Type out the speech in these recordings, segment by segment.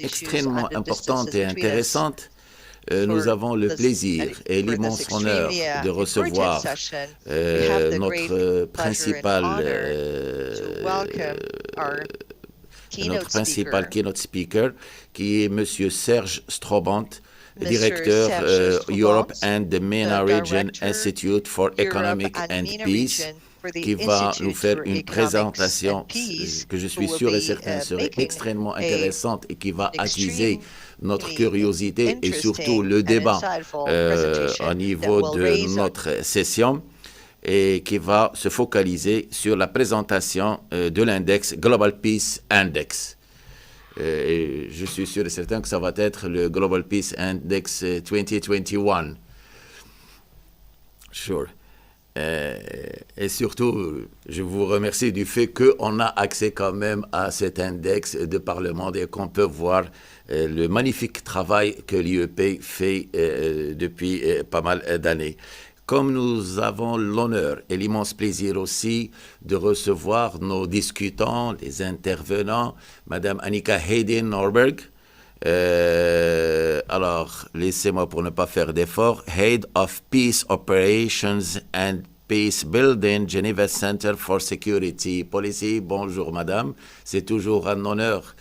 extrêmement importante et intéressante. Nous avons le plaisir et l'immense honneur de recevoir notre principal Keynote Speaker, qui est M. Serge Stroobants, directeur Europe and the MENA Region Institute for Economic and Peace, qui va nous faire une présentation que je suis sûr et certain serait extrêmement intéressante et qui va attiser notre curiosité et surtout le débat au niveau de notre session, et qui va se focaliser sur la présentation de l'index Global Peace Index. Et je suis sûr et certain que ça va être le Global Peace Index 2021. Sure. Et surtout, je vous remercie du fait qu'on a accès quand même à cet index de par le monde et qu'on peut voir le magnifique travail que l'IEP fait depuis pas mal d'années. Comme nous avons l'honneur et l'immense plaisir aussi de recevoir nos discutants, les intervenants, Madame Annika Hilding Norberg, alors, laissez-moi pour ne pas faire d'effort, Head of Peace Operations and Peacebuilding, Geneva Center for Security Policy. Bonjour madame, c'est toujours un honneur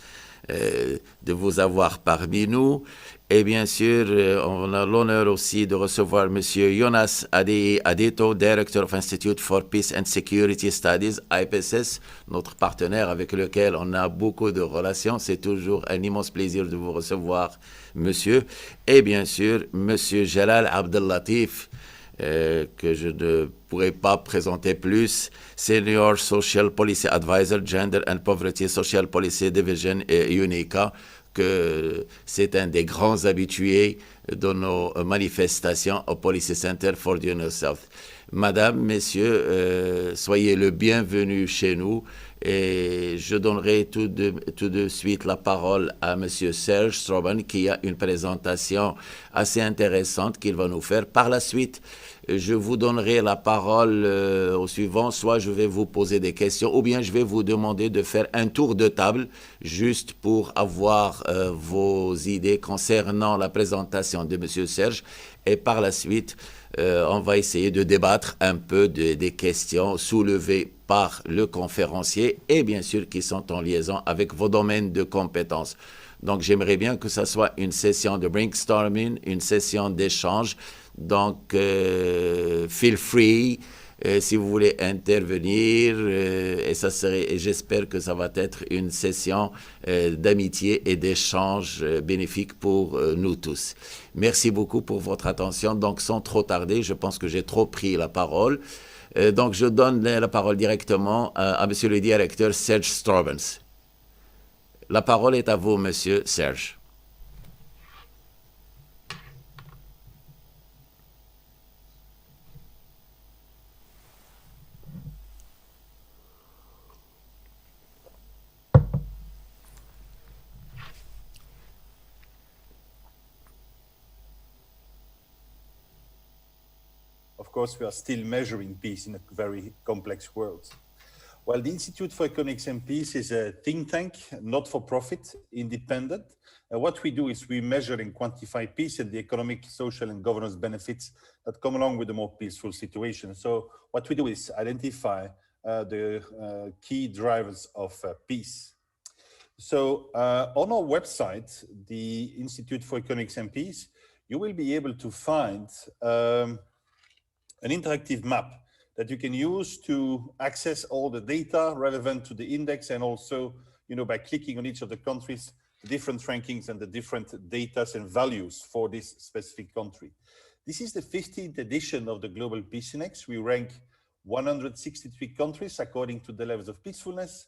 de vous avoir parmi nous. Et bien sûr, on a l'honneur aussi de recevoir monsieur Yonas Adaye, Adeto, Director of Institute for Peace and Security Studies, IPSS, notre partenaire avec lequel on a beaucoup de relations. C'est toujours un immense plaisir de vous recevoir, monsieur. Et bien sûr, monsieur Jalal Abdellatif, que je ne pourrais pas présenter plus, Senior Social Policy Advisor, Gender and Poverty Social Policy Division Unica, que c'est un des grands habitués de nos manifestations au Policy Center for the United South. Madame, messieurs, soyez le bienvenu chez nous et je donnerai tout de suite la parole à monsieur Serge Stroobants qui a une présentation assez intéressante qu'il va nous faire. Par la suite, je vous donnerai la parole au suivant, soit je vais vous poser des questions ou bien je vais vous demander de faire un tour de table juste pour avoir vos idées concernant la présentation de monsieur Serge et par la suite, on va essayer de débattre un peu des questions soulevées par le conférencier et bien sûr qui sont en liaison avec vos domaines de compétences. Donc j'aimerais bien que ça soit une session de brainstorming, une session d'échange. Donc feel free si vous voulez intervenir et j'espère que ça va être une session d'amitié et d'échange bénéfique pour nous tous. Merci beaucoup pour votre attention. Donc sans trop tarder, je pense que j'ai trop pris la parole. Donc je donne la parole directement à monsieur le directeur Serge Stroobants. La parole est à vous, monsieur Serge. Of course, we are still measuring peace in a very complex world. Well, the Institute for Economics and Peace is a think tank, not-for-profit, independent. What we do is we measure and quantify peace and the economic, social, and governance benefits that come along with a more peaceful situation. So what we do is identify the key drivers of peace. So on our website, the Institute for Economics and Peace, you will be able to find an interactive map that you can use to access all the data relevant to the index and also, by clicking on each of the countries, the different rankings and the different data and values for this specific country. This is the 15th edition of the Global Peace Index. We rank 163 countries according to the levels of peacefulness.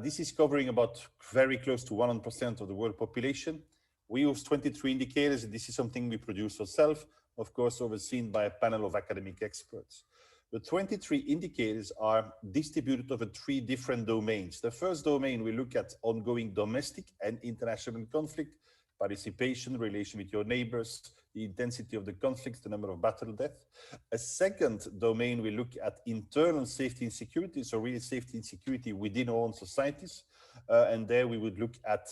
This is covering about very close to 100% of the world population. We use 23 indicators, and this is something we produce ourselves, of course, overseen by a panel of academic experts. The 23 indicators are distributed over 3 different domains. The first domain, we look at ongoing domestic and international conflict, participation, relation with your neighbors, the intensity of the conflicts, the number of battle deaths. A second domain, we look at internal safety and security, so really safety and security within our own societies. And there we would look at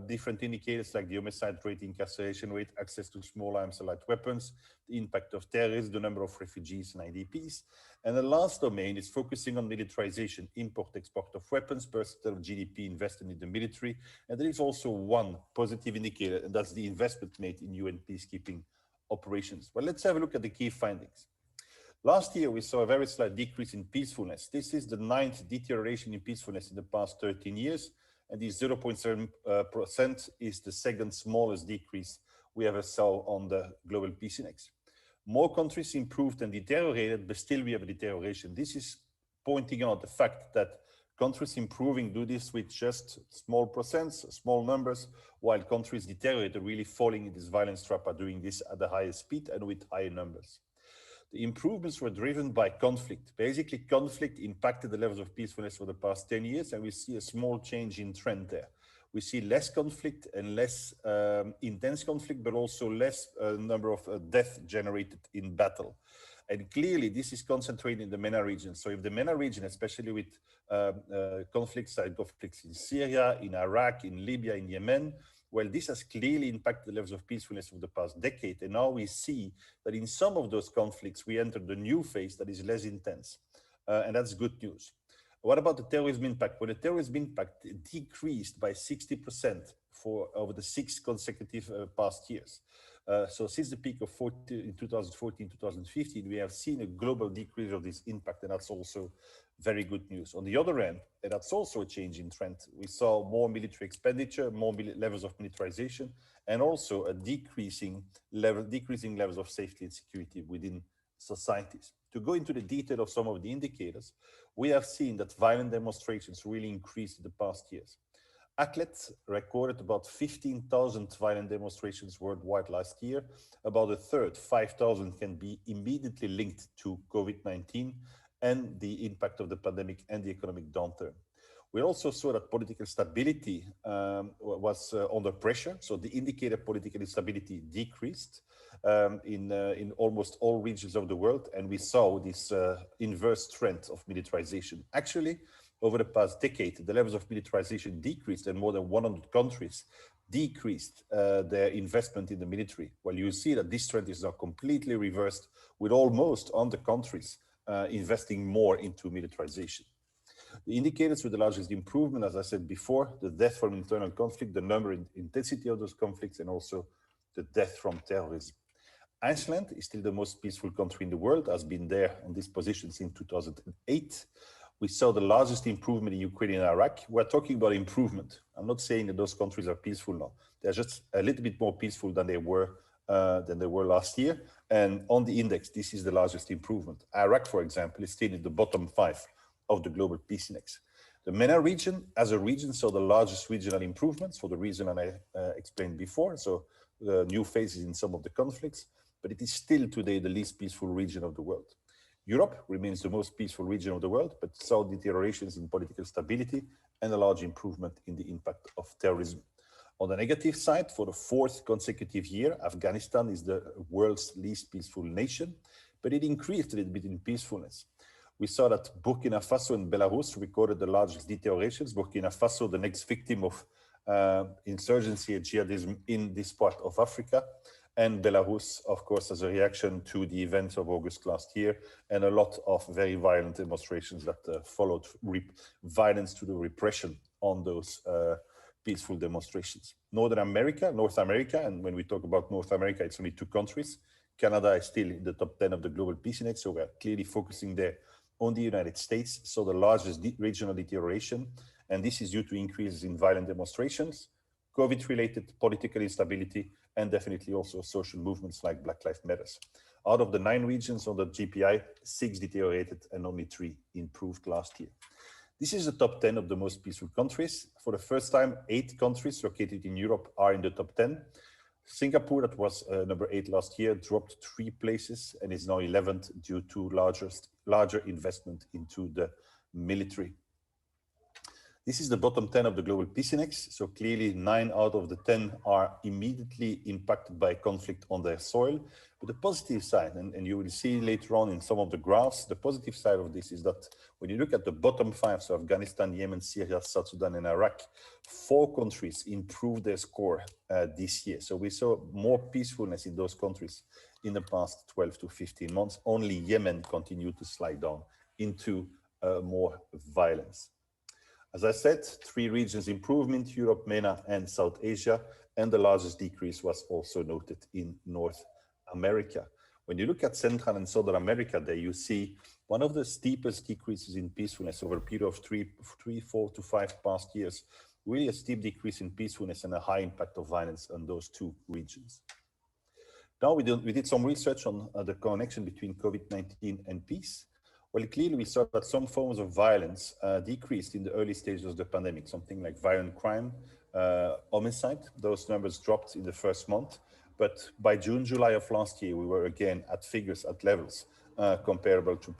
different indicators like the homicide rate, incarceration rate, access to small arms and light weapons, the impact of terrorism, the number of refugees and IDPs. And the last domain is focusing on militarization, import, export of weapons, percent of GDP invested in the military. And there is also one positive indicator, and that's the investment made in UN peacekeeping operations. But let's have a look at the key findings. Last year, we saw a very slight decrease in peacefulness. This is the 9th deterioration in peacefulness in the past 13 years. And this 0.7% is the second smallest decrease we ever saw on the Global Peace Index. More countries improved and deteriorated, but still we have a deterioration. This is pointing out the fact that countries improving do this with just small percents, small numbers, while countries deteriorate, really falling in this violence trap, are doing this at the highest speed and with higher numbers. The improvements were driven by conflict. Basically, conflict impacted the levels of peacefulness for the past 10 years, and we see a small change in trend there. We see less conflict and less intense conflict, but also less number of deaths generated in battle. And clearly, this is concentrated in the MENA region. So if the MENA region, especially with conflicts in Syria, in Iraq, in Libya, in Yemen, well, this has clearly impacted the levels of peacefulness of the past decade. And now we see that in some of those conflicts, we entered a new phase that is less intense. And that's good news. What about the terrorism impact? Well, the terrorism impact decreased by 60% over the 6 consecutive past years. So since the peak of in 2014, 2015, we have seen a global decrease of this impact, and that's also very good news. On the other hand, and that's also a change in trend. We saw more military expenditure, more levels of militarization, and also a decreasing levels of safety and security within societies. To go into the detail of some of the indicators, we have seen that violent demonstrations really increased in the past years. ACLED recorded about 15,000 violent demonstrations worldwide last year. About a third, 5,000, can be immediately linked to COVID-19 and the impact of the pandemic and the economic downturn. We also saw that political stability was under pressure. So the indicator political instability decreased in almost all regions of the world. And we saw this inverse trend of militarization. Actually, over the past decade, the levels of militarization decreased, and more than 100 countries decreased their investment in the military. Well, you see that this trend is now completely reversed, with almost 100 countries investing more into militarization. The indicators with the largest improvement, as I said before, the death from internal conflict, the number and intensity of those conflicts, and also the death from terrorism. Iceland is still the most peaceful country in the world, has been there on this position since 2008. We saw the largest improvement in Ukraine and Iraq. We're talking about improvement. I'm not saying that those countries are peaceful now. They're just a little bit more peaceful than they were last year. And on the index, this is the largest improvement. Iraq, for example, is still in the bottom 5 of the Global Peace Index. The MENA region, as a region, saw the largest regional improvements for the reason I explained before. So new phases in some of the conflicts, but it is still today the least peaceful region of the world. Europe remains the most peaceful region of the world, but saw deteriorations in political stability and a large improvement in the impact of terrorism. On the negative side, for the 4th consecutive year, Afghanistan is the world's least peaceful nation, but it increased a little bit in peacefulness. We saw that Burkina Faso and Belarus recorded the largest deteriorations. Burkina Faso, the next victim of insurgency and jihadism in this part of Africa, and Belarus, of course, as a reaction to the events of August last year, and a lot of very violent demonstrations that followed violence to the repression on those peaceful demonstrations. North America, and when we talk about North America, it's only 2 countries. Canada is still in the top 10 of the Global Peace Index, so we're clearly focusing there on the United States, so the largest regional deterioration, and this is due to increases in violent demonstrations, COVID-related political instability, and definitely also social movements like Black Lives Matter. Out of the 9 regions on the GPI, 6 deteriorated and only 3 improved last year. This is the top 10 of the most peaceful countries. For the first time, 8 countries located in Europe are in the top 10. Singapore, that was number 8 last year, dropped 3 places and is now 11th due to larger investment into the military. This is the bottom 10 of the Global Peace Index. So clearly 9 out of the 10 are immediately impacted by conflict on their soil. But the positive side, and you will see later on in some of the graphs, the positive side of this is that when you look at the bottom 5, so Afghanistan, Yemen, Syria, South Sudan, and Iraq, 4 countries improved their score this year. So we saw more peacefulness in those countries in the past 12 to 15 months. Only Yemen continued to slide down into more violence. As I said, 3 regions improvement, Europe, MENA, and South Asia, and the largest decrease was also noted in North America. When you look at Central and Southern America, there you see one of the steepest decreases in peacefulness over a period of 4 to 5 past years, really a steep decrease in peacefulness and a high impact of violence on those 2 regions. Now we did some research on the connection between COVID-19 and peace. Well, clearly we saw that some forms of violence decreased in the early stages of the pandemic, something like violent crime, homicide. Those numbers dropped in the first month. But by June, July of last year, we were again at figures, at levels comparable to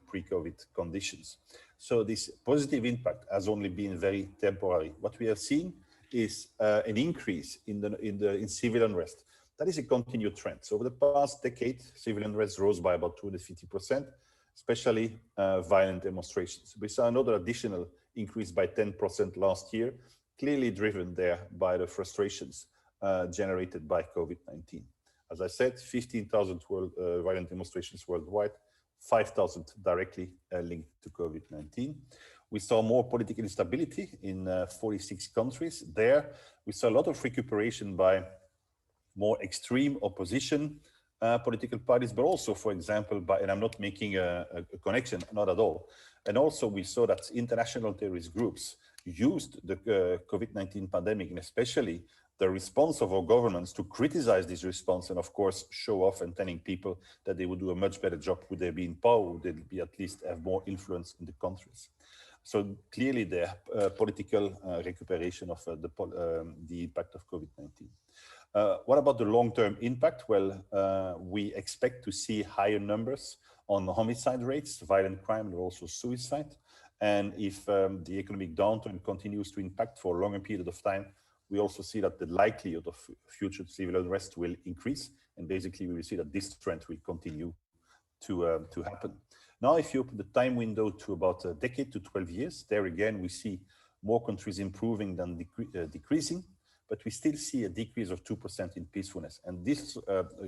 pre-COVID conditions. So this positive impact has only been very temporary. What we have seen is an increase in civil unrest. That is a continued trend. So over the past decade, civil unrest rose by about 250%. Especially violent demonstrations. We saw another additional increase by 10% last year, clearly driven there by the frustrations generated by COVID-19. As I said, 15,000 violent demonstrations worldwide, 5,000 directly linked to COVID-19. We saw more political instability in 46 countries. There, we saw a lot of recuperation by more extreme opposition, political parties, but also, for example, and I'm not making a connection, not at all. And also we saw that international terrorist groups used the COVID-19 pandemic, and especially the response of our governments, to criticize this response and of course show off and telling people that they would do a much better job. Would they be in power? Would they be at least have more influence in the countries? So clearly the political recuperation of the impact of COVID-19. What about the long-term impact? Well, we expect to see higher numbers on homicide rates, violent crime, and also suicide. And if the economic downturn continues to impact for a longer period of time, we also see that the likelihood of future civil unrest will increase. And basically, we will see that this trend will continue to happen. Now, if you open the time window to about a decade to 12 years, there again, we see more countries improving than decreasing. But we still see a decrease of 2% in peacefulness. And this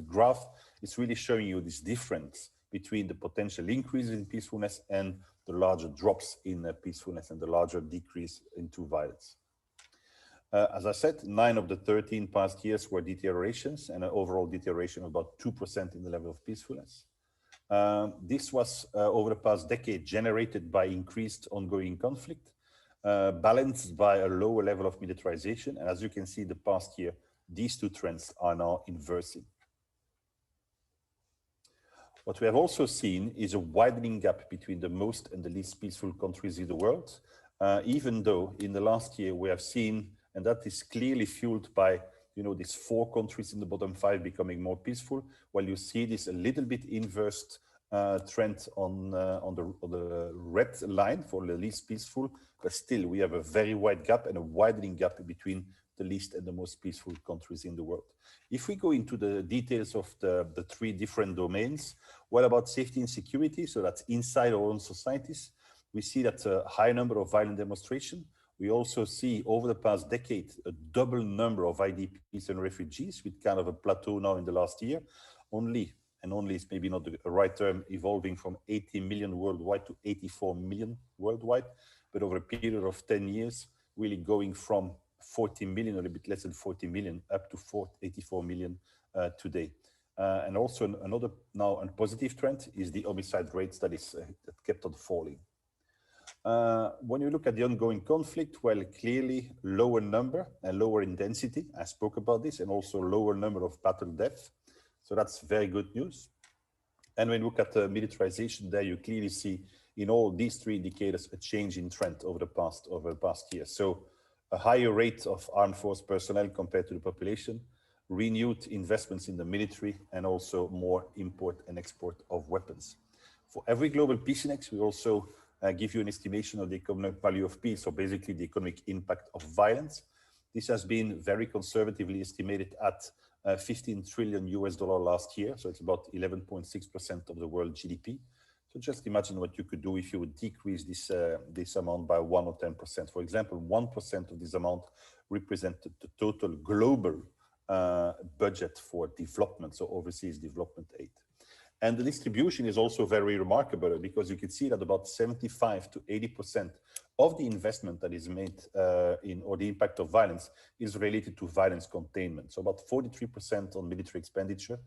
graph is really showing you this difference between the potential increase in peacefulness and the larger drops in peacefulness and the larger decrease into violence. As I said, 9 of the 13 past years were deteriorations, and an overall deterioration of about 2% in the level of peacefulness. This was over the past decade generated by increased ongoing conflict, balanced by a lower level of militarization. And as you can see, the past year, these 2 trends are now inversing. What we have also seen is a widening gap between the most and the least peaceful countries in the world, even though in the last year we have seen, and that is clearly fueled by these 4 countries in the bottom 5 becoming more peaceful, while you see this a little bit inversed trend on the red line for the least peaceful, but still we have a very wide gap and a widening gap between the least and the most peaceful countries in the world. If we go into the details of the 3 different domains, what about safety and security? So that's inside our own societies. We see that a high number of violent demonstrations. We also see over the past decade a double number of IDPs and refugees, with kind of a plateau now in the last year. Only is maybe not the right term, evolving from 80 million worldwide to 84 million worldwide, but over a period of 10 years, really going from 40 million, or a bit less than 40 million, up to 84 million today. And also another now a positive trend is the homicide rates that kept on falling. When you look at the ongoing conflict, well, clearly lower number and lower intensity. I spoke about this, and also lower number of battle deaths. So that's very good news. And when you look at the militarization, there you clearly see in all these 3 indicators a change in trend over the past year. So a higher rate of armed force personnel compared to the population, renewed investments in the military, and also more import and export of weapons. For every global peace index, we also give you an estimation of the economic value of peace, or basically the economic impact of violence. This has been very conservatively estimated at 15 trillion US dollar last year. So it's about 11.6% of the world GDP. So just imagine what you could do if you would decrease this amount by 1 or 10%. For example, 1% of this amount represented the total global budget for development, so overseas development aid. And the distribution is also very remarkable, because you can see that about 75 to 80% of the investment that is made or the impact of violence is related to violence containment. So about 43% on military expenditure.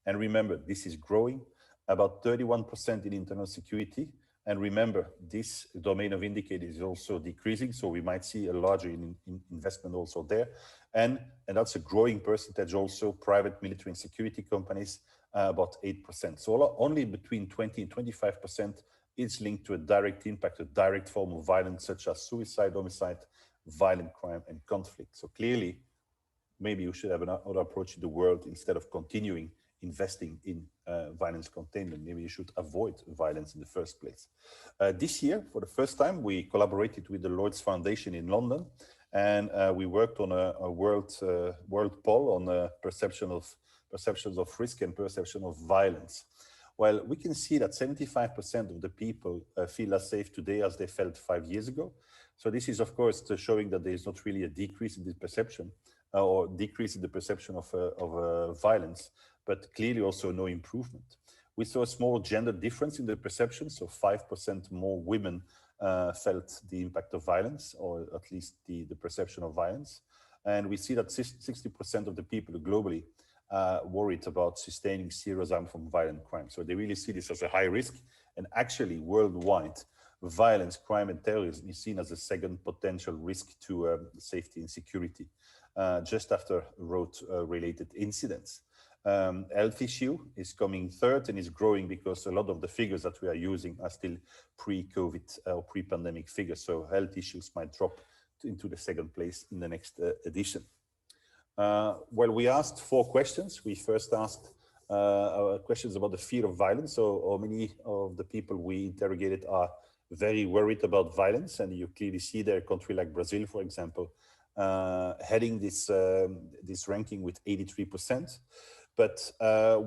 And remember, this is growing. About 31% in internal security. And remember, this domain of indicators is also decreasing. So we might see a larger investment also there. And that's a growing percentage also, private military and security companies, about 8%. So only between 20 and 25% is linked to a direct impact, a direct form of violence, such as suicide, homicide, violent crime, and conflict. So clearly, maybe you should have another approach to the world. Instead of continuing investing in violence containment, maybe you should avoid violence in the first place. This year, for the first time, we collaborated with the Lloyds Foundation in London, and we worked on a world poll on perceptions of risk and perception of violence. Well, we can see that 75% of the people feel as safe today as they felt 5 years ago. So this is, of course, showing that there is not really a decrease in the perception or decrease in the perception of violence, but clearly also no improvement. We saw a small gender difference in the perception, so 5% more women felt the impact of violence, or at least the perception of violence. And we see that 60% of the people globally worried about sustaining serious harm from violent crime. So they really see this as a high risk. And actually, worldwide, violence, crime, and terrorism is seen as a second potential risk to safety and security, just after road-related incidents. Health issue is coming third and is growing because a lot of the figures that we are using are still pre-COVID or pre-pandemic figures. So health issues might drop into the second place in the next edition. Well, we asked 4 questions. We first asked questions about the fear of violence. So how many of the people we interrogated are very worried about violence? And you clearly see there a country like Brazil, for example, heading this ranking with 83%. But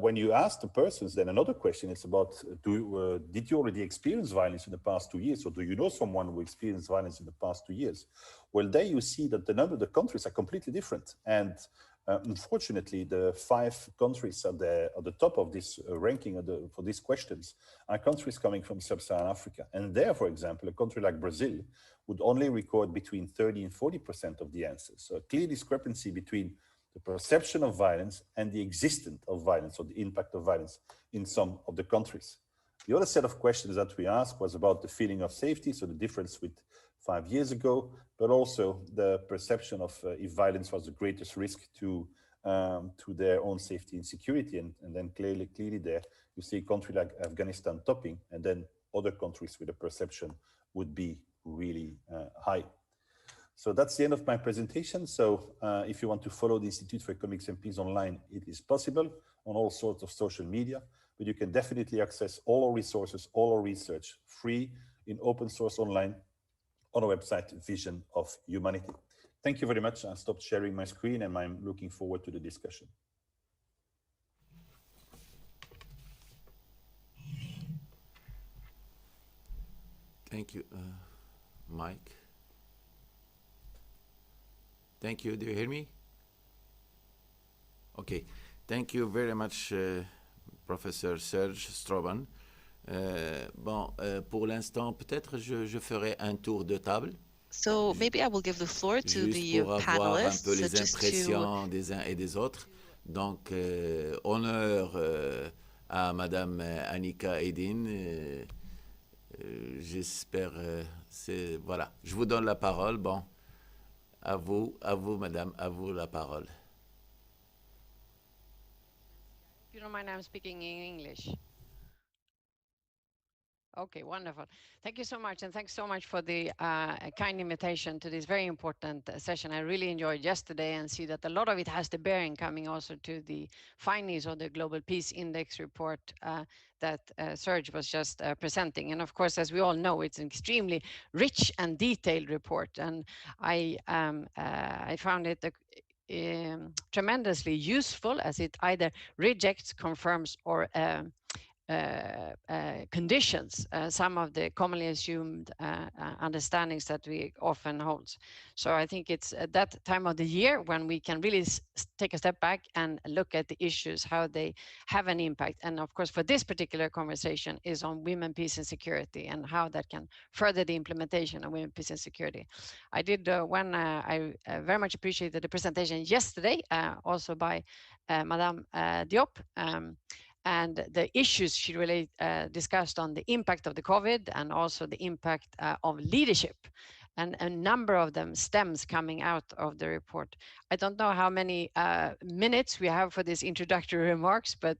when you ask the persons, then another question is about, did you already experience violence in the past 2 years? Or do you know someone who experienced violence in the past 2 years? Well, there you see that the number of the countries are completely different. And unfortunately, the 5 countries at the top of this ranking for these questions are countries coming from sub-Saharan Africa. And there, for example, a country like Brazil would only record between 30 and 40% of the answers. So a clear discrepancy between the perception of violence and the existence of violence, or the impact of violence in some of the countries. The other set of questions that we asked was about the feeling of safety, so the difference with 5 years ago, but also the perception of if violence was the greatest risk to their own safety and security. And then clearly there, you see a country like Afghanistan topping, and then other countries with a perception would be really high. So that's the end of my presentation. So if you want to follow the Institute for Economics and Peace online, it is possible on all sorts of social media, but you can definitely access all our resources, all our research, free in open source online on our website, Vision of Humanity. Thank you very much. I stopped sharing my screen and I'm looking forward to the discussion. Thank you, Mike. Thank you. Do you hear me? Okay. Thank you very much, Professor Serge Stroobants. Pour l'instant, peut-être je ferai un tour de table. So maybe I will give the floor to the pour avoir un peu les panelists impressions des uns et des autres. Donc, honneur à Madame Annika Hilding. J'espère, voilà. Je vous donne la parole. Bon. À vous, madame, à vous la parole. If you don't mind, I'm speaking in English. Okay, wonderful. Thank you so much. And thanks so much for the kind invitation to this very important session. I really enjoyed yesterday and see that a lot of it has the bearing coming also to the findings of the Global Peace Index report that Serge was just presenting. And of course, as we all know, it's an extremely rich and detailed report. And I found it tremendously useful, as it either rejects, confirms, or conditions some of the commonly assumed understandings that we often hold. So I think it's at that time of the year when we can really take a step back and look at the issues, how they have an impact. And of course, for this particular conversation is on women, peace and security, and how that can further the implementation of women, peace and security. I did I very much appreciated the presentation yesterday, also by Madame Diop. And the issues she really discussed on the impact of the COVID and also the impact of leadership. And a number of them stems coming out of the report. I don't know how many minutes we have for this introductory remarks, but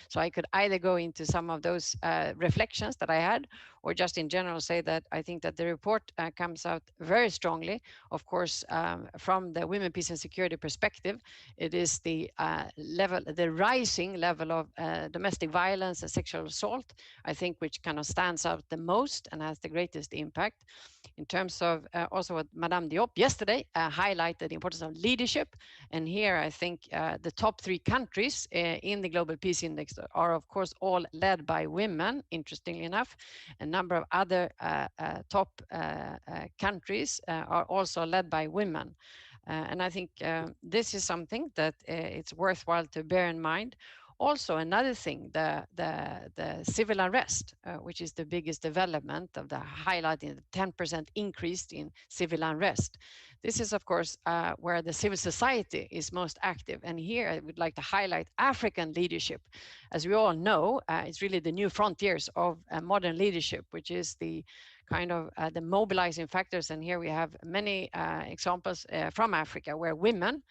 so I could either go into some of those reflections that I had, or just in general say that I think that the report comes out very strongly. Of course, from the women, peace and security perspective, it is the rising level of domestic violence and sexual assault, I think, which kind of stands out the most and has the greatest impact. In terms of also what Madame Diop yesterday highlighted the importance of leadership. And here I think the top 3 countries in the Global Peace Index are of course all led by women, interestingly enough. A number of other top countries are also led by women. And I think this is something that it's worthwhile to bear in mind. Also, another thing, the civil unrest, which is the biggest development of the highlighting the 10% increase in civil unrest. This is, of course, where the civil society is most active. And here I would like to highlight African leadership. As we all know, it's really the new frontiers of modern leadership, which is the kind of the mobilizing factors. And here we have many examples from Africa where women,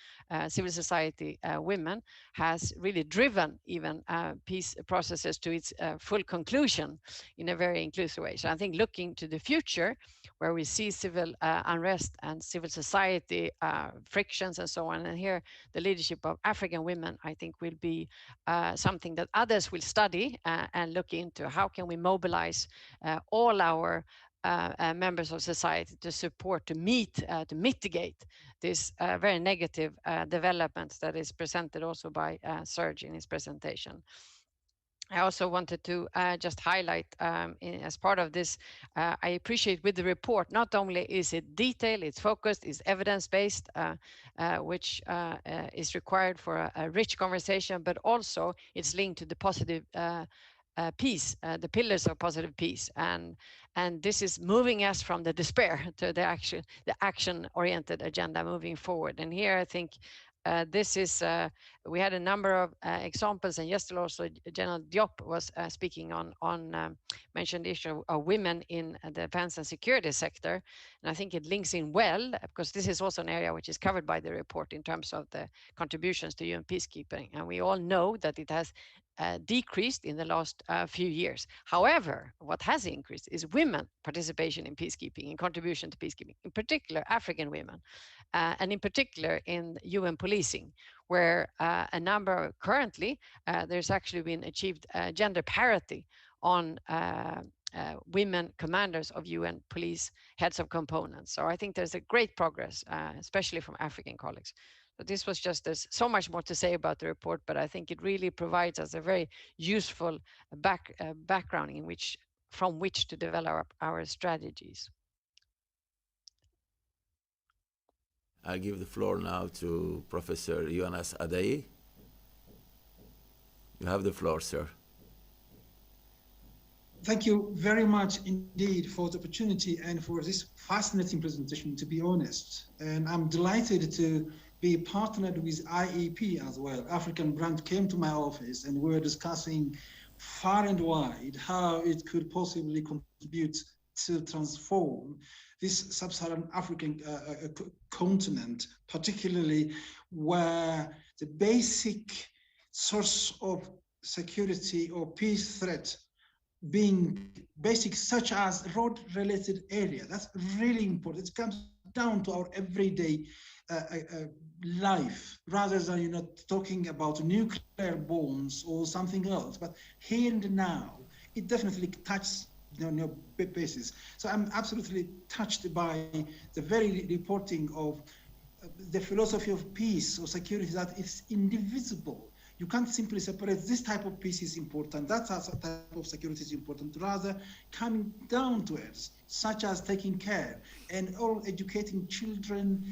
civil society women, has really driven even peace processes to its full conclusion in a very inclusive way. So I think looking to the future, where we see civil unrest and civil society frictions and so on, and here the leadership of African women, I think, will be something that others will study and look into. How can we mobilize all our members of society to support, to mitigate this very negative development that is presented also by Serge in his presentation. I also wanted to just highlight as part of this, I appreciate with the report, not only is it detailed, it's focused, it's evidence-based, which is required for a rich conversation, but also it's linked to the positive peace, the pillars of positive peace, and this is moving us from the despair to the action-oriented agenda moving forward. And here I think this is we had a number of examples, and yesterday also General Diop was speaking on mentioned the issue of women in the defense and security sector, and I think it links in well, because this is also an area which is covered by the report in terms of the contributions to UN peacekeeping, and we all know that it has decreased in the last few years. However, what has increased is women participation in peacekeeping, in contribution to peacekeeping, in particular African women, and in particular in UN policing, where a number currently, there's actually been achieved gender parity on women commanders of UN police heads of components. So I think there's a great progress, especially from African colleagues. So this was just, there's so much more to say about the report, but I think it really provides us a very useful background from which to develop our strategies. I give the floor now to Professor Yonas Adaye. You have the floor, sir. Thank you very much indeed for the opportunity and for this fascinating presentation, to be honest. And I'm delighted to be partnered with IEP as well. African Branch came to my office and we were discussing far and wide how it could possibly contribute to transform this sub-Saharan African continent, particularly where the basic source of security or peace threat being basic, such as road-related area. That's really important. It comes down to our everyday life, rather than talking about nuclear bombs or something else. But here and now, it definitely touches basis. So I'm absolutely touched by the very reporting of the philosophy of peace or security, that it's indivisible. You can't simply separate this type of peace is important, that type of security is important, rather coming down to it, such as taking care and all educating children,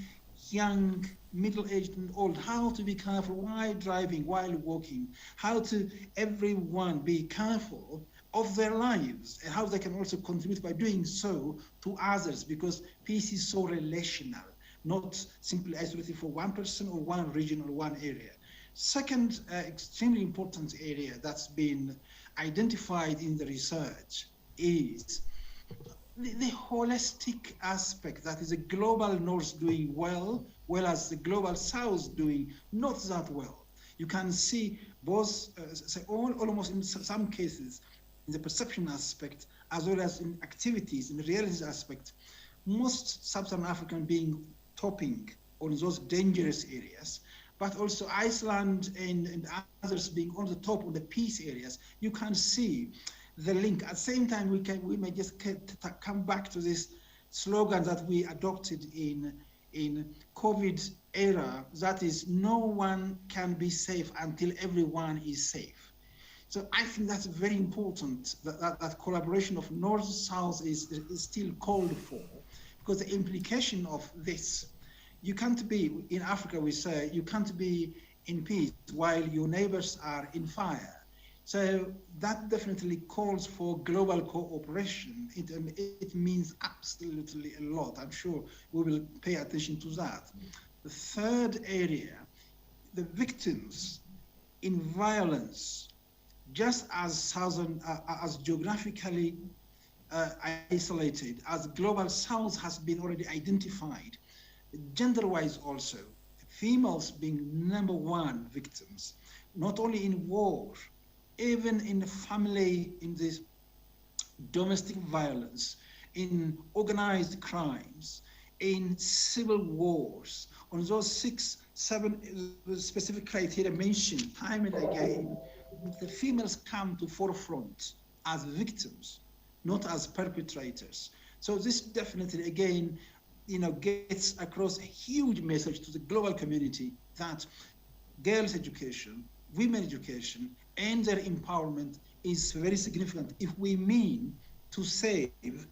young, middle-aged and old, how to be careful while driving, while walking, how to everyone be careful of their lives and how they can also contribute by doing so to others, because peace is so relational, not simply isolated for one person or one region or one area. Second, extremely important area that's been identified in the research is the holistic aspect, that is the global north doing well, as the global south doing not that well. You can see both, almost in some cases, in the perception aspect, as well as in activities, in the realities aspect, most sub-Saharan African being topping on those dangerous areas, but also Iceland and others being on the top of the peace areas. You can see the link. At the same time, we may just come back to this slogan that we adopted in COVID era, that is, no one can be safe until everyone is safe. So I think that's very important, that collaboration of North-South is still called for, because the implication of this, you can't be, in Africa we say, you can't be in peace while your neighbors are in fire. So that definitely calls for global cooperation. It means absolutely a lot. I'm sure we will pay attention to that. The third area, the victims in violence, just as geographically isolated as Global South has been already identified, gender-wise also, females being #1 victims, not only in war, even in the family, in this domestic violence, in organized crimes, in civil wars, on those 6-7 specific criteria mentioned time and again, the females come to forefront as victims, not as perpetrators. So this definitely, again, gets across a huge message to the global community that girls' education, women education, and their empowerment is very significant if we mean to save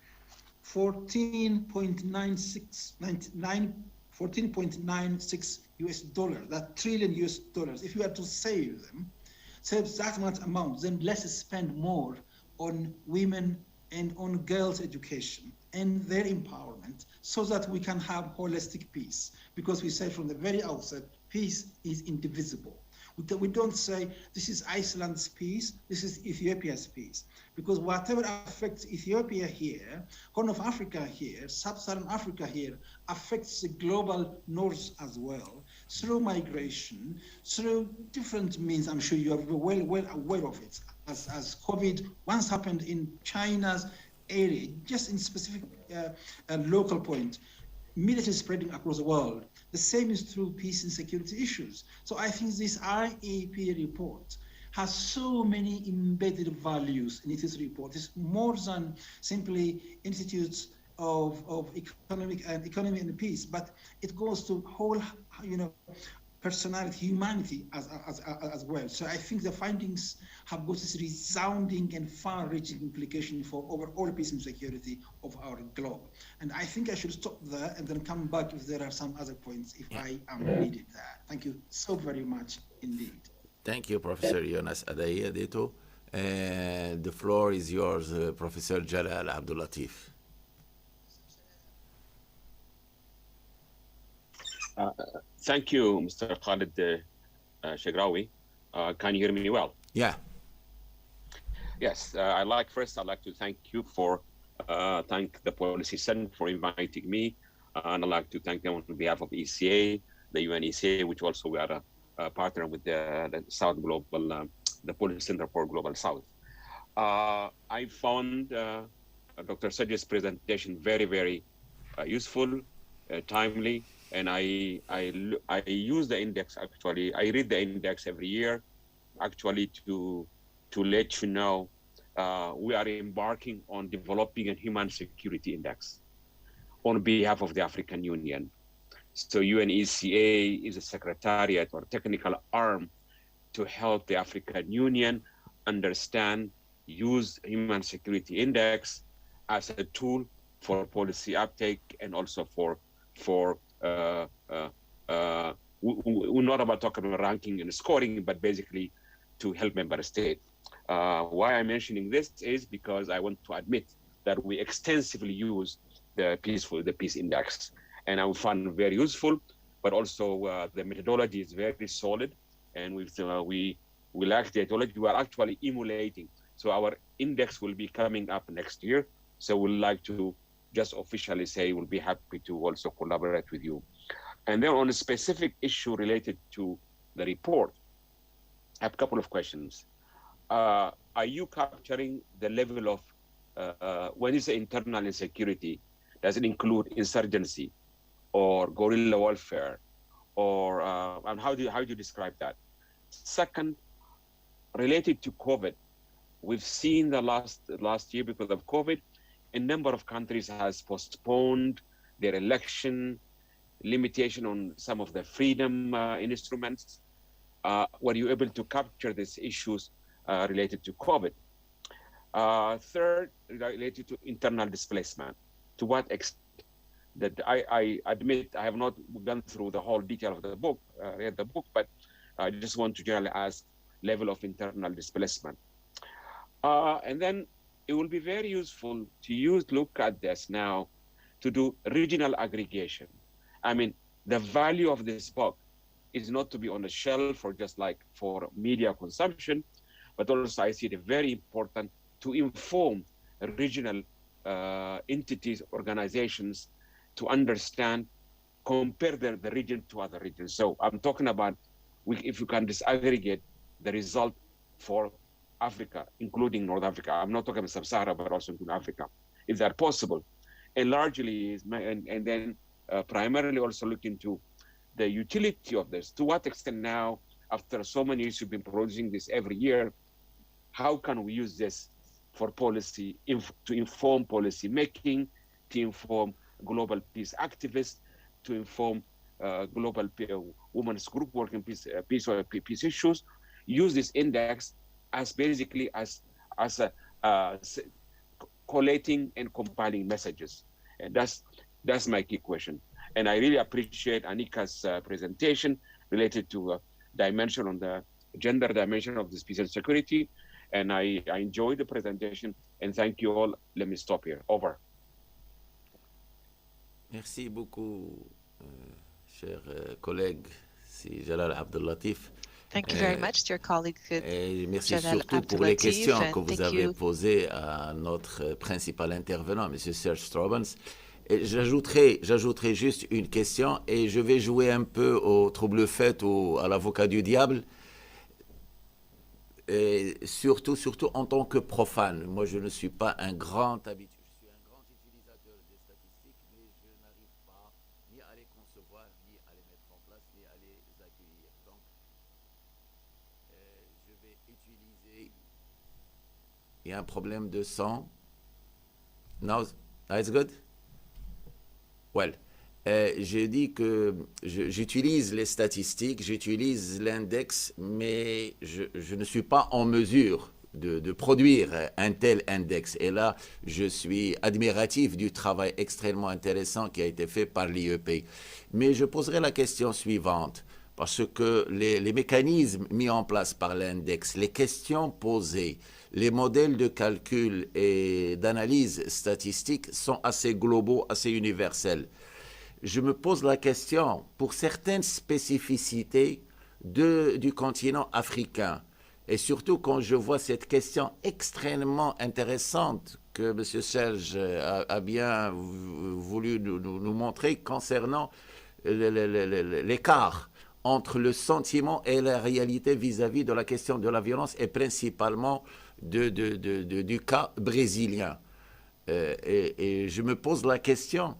$14.96 US, that trillion US dollars. If you are to save that much amount, then let's spend more on women and on girls' education and their empowerment, so that we can have holistic peace. Because we say from the very outset, peace is indivisible. We don't say this is Iceland's peace, this is Ethiopia's peace. Because whatever affects Ethiopia here, Horn of Africa here, Sub-Saharan Africa here, affects the global north as well, through migration, through different means. I'm sure you are well aware of it. As COVID once happened in China's area, just in specific local point, military spreading across the world. The same is true peace and security issues. So I think this IAP report has so many embedded values in its report. It's more than simply institutes of economy and peace, but it goes to whole, personality, humanity as well. So I think the findings have got this resounding and far-reaching implication for overall peace and security of our globe. And I think I should stop there and then come back if there are some other points, if I am needed there. Thank you so very much indeed. Thank you, Professor Yonas Adaye, Adeto. And the floor is yours, Professor Jalal Abdul Latif. Thank you, Mr. Khalid Chegraoui. Can you hear me well? Yeah. Yes, I'd like to thank you thank the Policy Center for inviting me. And I'd like to thank them on behalf of ECA, the UN ECA, which also we are a partner with the South Global, the Policy Center for Global South. I found Dr. Serge's presentation very, very useful, timely, and I use the index actually. I read the index every year, actually to let you know we are embarking on developing a human security index on behalf of the African Union. So UNECA is a secretariat or technical arm to help the African Union understand, use human security index as a tool for policy uptake and also for we're not about talking about ranking and scoring, but basically to help member states. Why I'm mentioning this is because I want to admit that we extensively use the peace index, and I found it very useful, but also the methodology is very solid, and we like the methodology. We are actually emulating. So our index will be coming up next year. So we'd like to just officially say we'll be happy to also collaborate with you. And then on a specific issue related to the report, I have a couple of questions. Are you capturing the level of, when you say internal insecurity, does it include insurgency or guerrilla warfare, or and how do you describe that? Second, related to COVID, we've seen the last year because of COVID, a number of countries has postponed their election, limitation on some of the freedom instruments. Were you able to capture these issues related to COVID? Third, related to internal displacement. To what extent? That I admit I have not gone through the whole detail of the book, read the book, but I just want to generally ask level of internal displacement. And then it will be very useful to look at this now to do regional aggregation. I mean, the value of this book is not to be on the shelf or just like for media consumption, but also I see it very important to inform regional entities, organizations to understand, compare the region to other regions. So I'm talking about if you can disaggregate the result for Africa, including North Africa. I'm not talking about Sub-Sahara, but also including Africa, if that possible. And largely, and then primarily also look into the utility of this. To what extent now, after so many years you've been producing this every year, how can we use this for policy, to inform policy making, to inform global peace activists, to inform global women's group working peace issues? Use this index as basically as a collating and compiling messages, and that's my key question. And I really appreciate Annika's presentation related to dimension on the gender dimension of this peace and security. And I enjoyed the presentation, and thank you all. Let me stop here. Over. Merci beaucoup, cher collègue, si Jalal Abdellatif. Thank you very much, dear colleague. Et merci Jalal surtout pour les Abdellatif, questions and que vous thank avez you. posées à notre principal intervenant, M. Serge Stroobants. Et j'ajouterai juste une question, et je vais jouer un peu au trouble-fête ou à l'avocat du diable. Et surtout en tant que profane. Moi, je ne suis pas un grand habitué. Je suis un grand utilisateur des statistiques, mais je n'arrive pas ni à les concevoir, ni à les mettre en place, ni à les accueillir. Donc, je vais utiliser... Il y a un problème de son. Now it's good? Well, je dis que j'utilise les statistiques, j'utilise l'index, mais je ne suis pas en mesure de produire un tel index. Et là, je suis admiratif du travail extrêmement intéressant qui a été fait par l'IEP. Mais je poserai la question suivante, parce que les mécanismes mis en place par l'index, les questions posées, les modèles de calcul et d'analyse statistique sont assez globaux, assez universels. Je me pose la question, pour certaines spécificités du continent africain, et surtout quand je vois cette question extrêmement intéressante que M. Serge a bien voulu nous montrer concernant l'écart entre le sentiment et la réalité vis-à-vis de la question de la violence et principalement du cas brésilien. Et je me pose la question,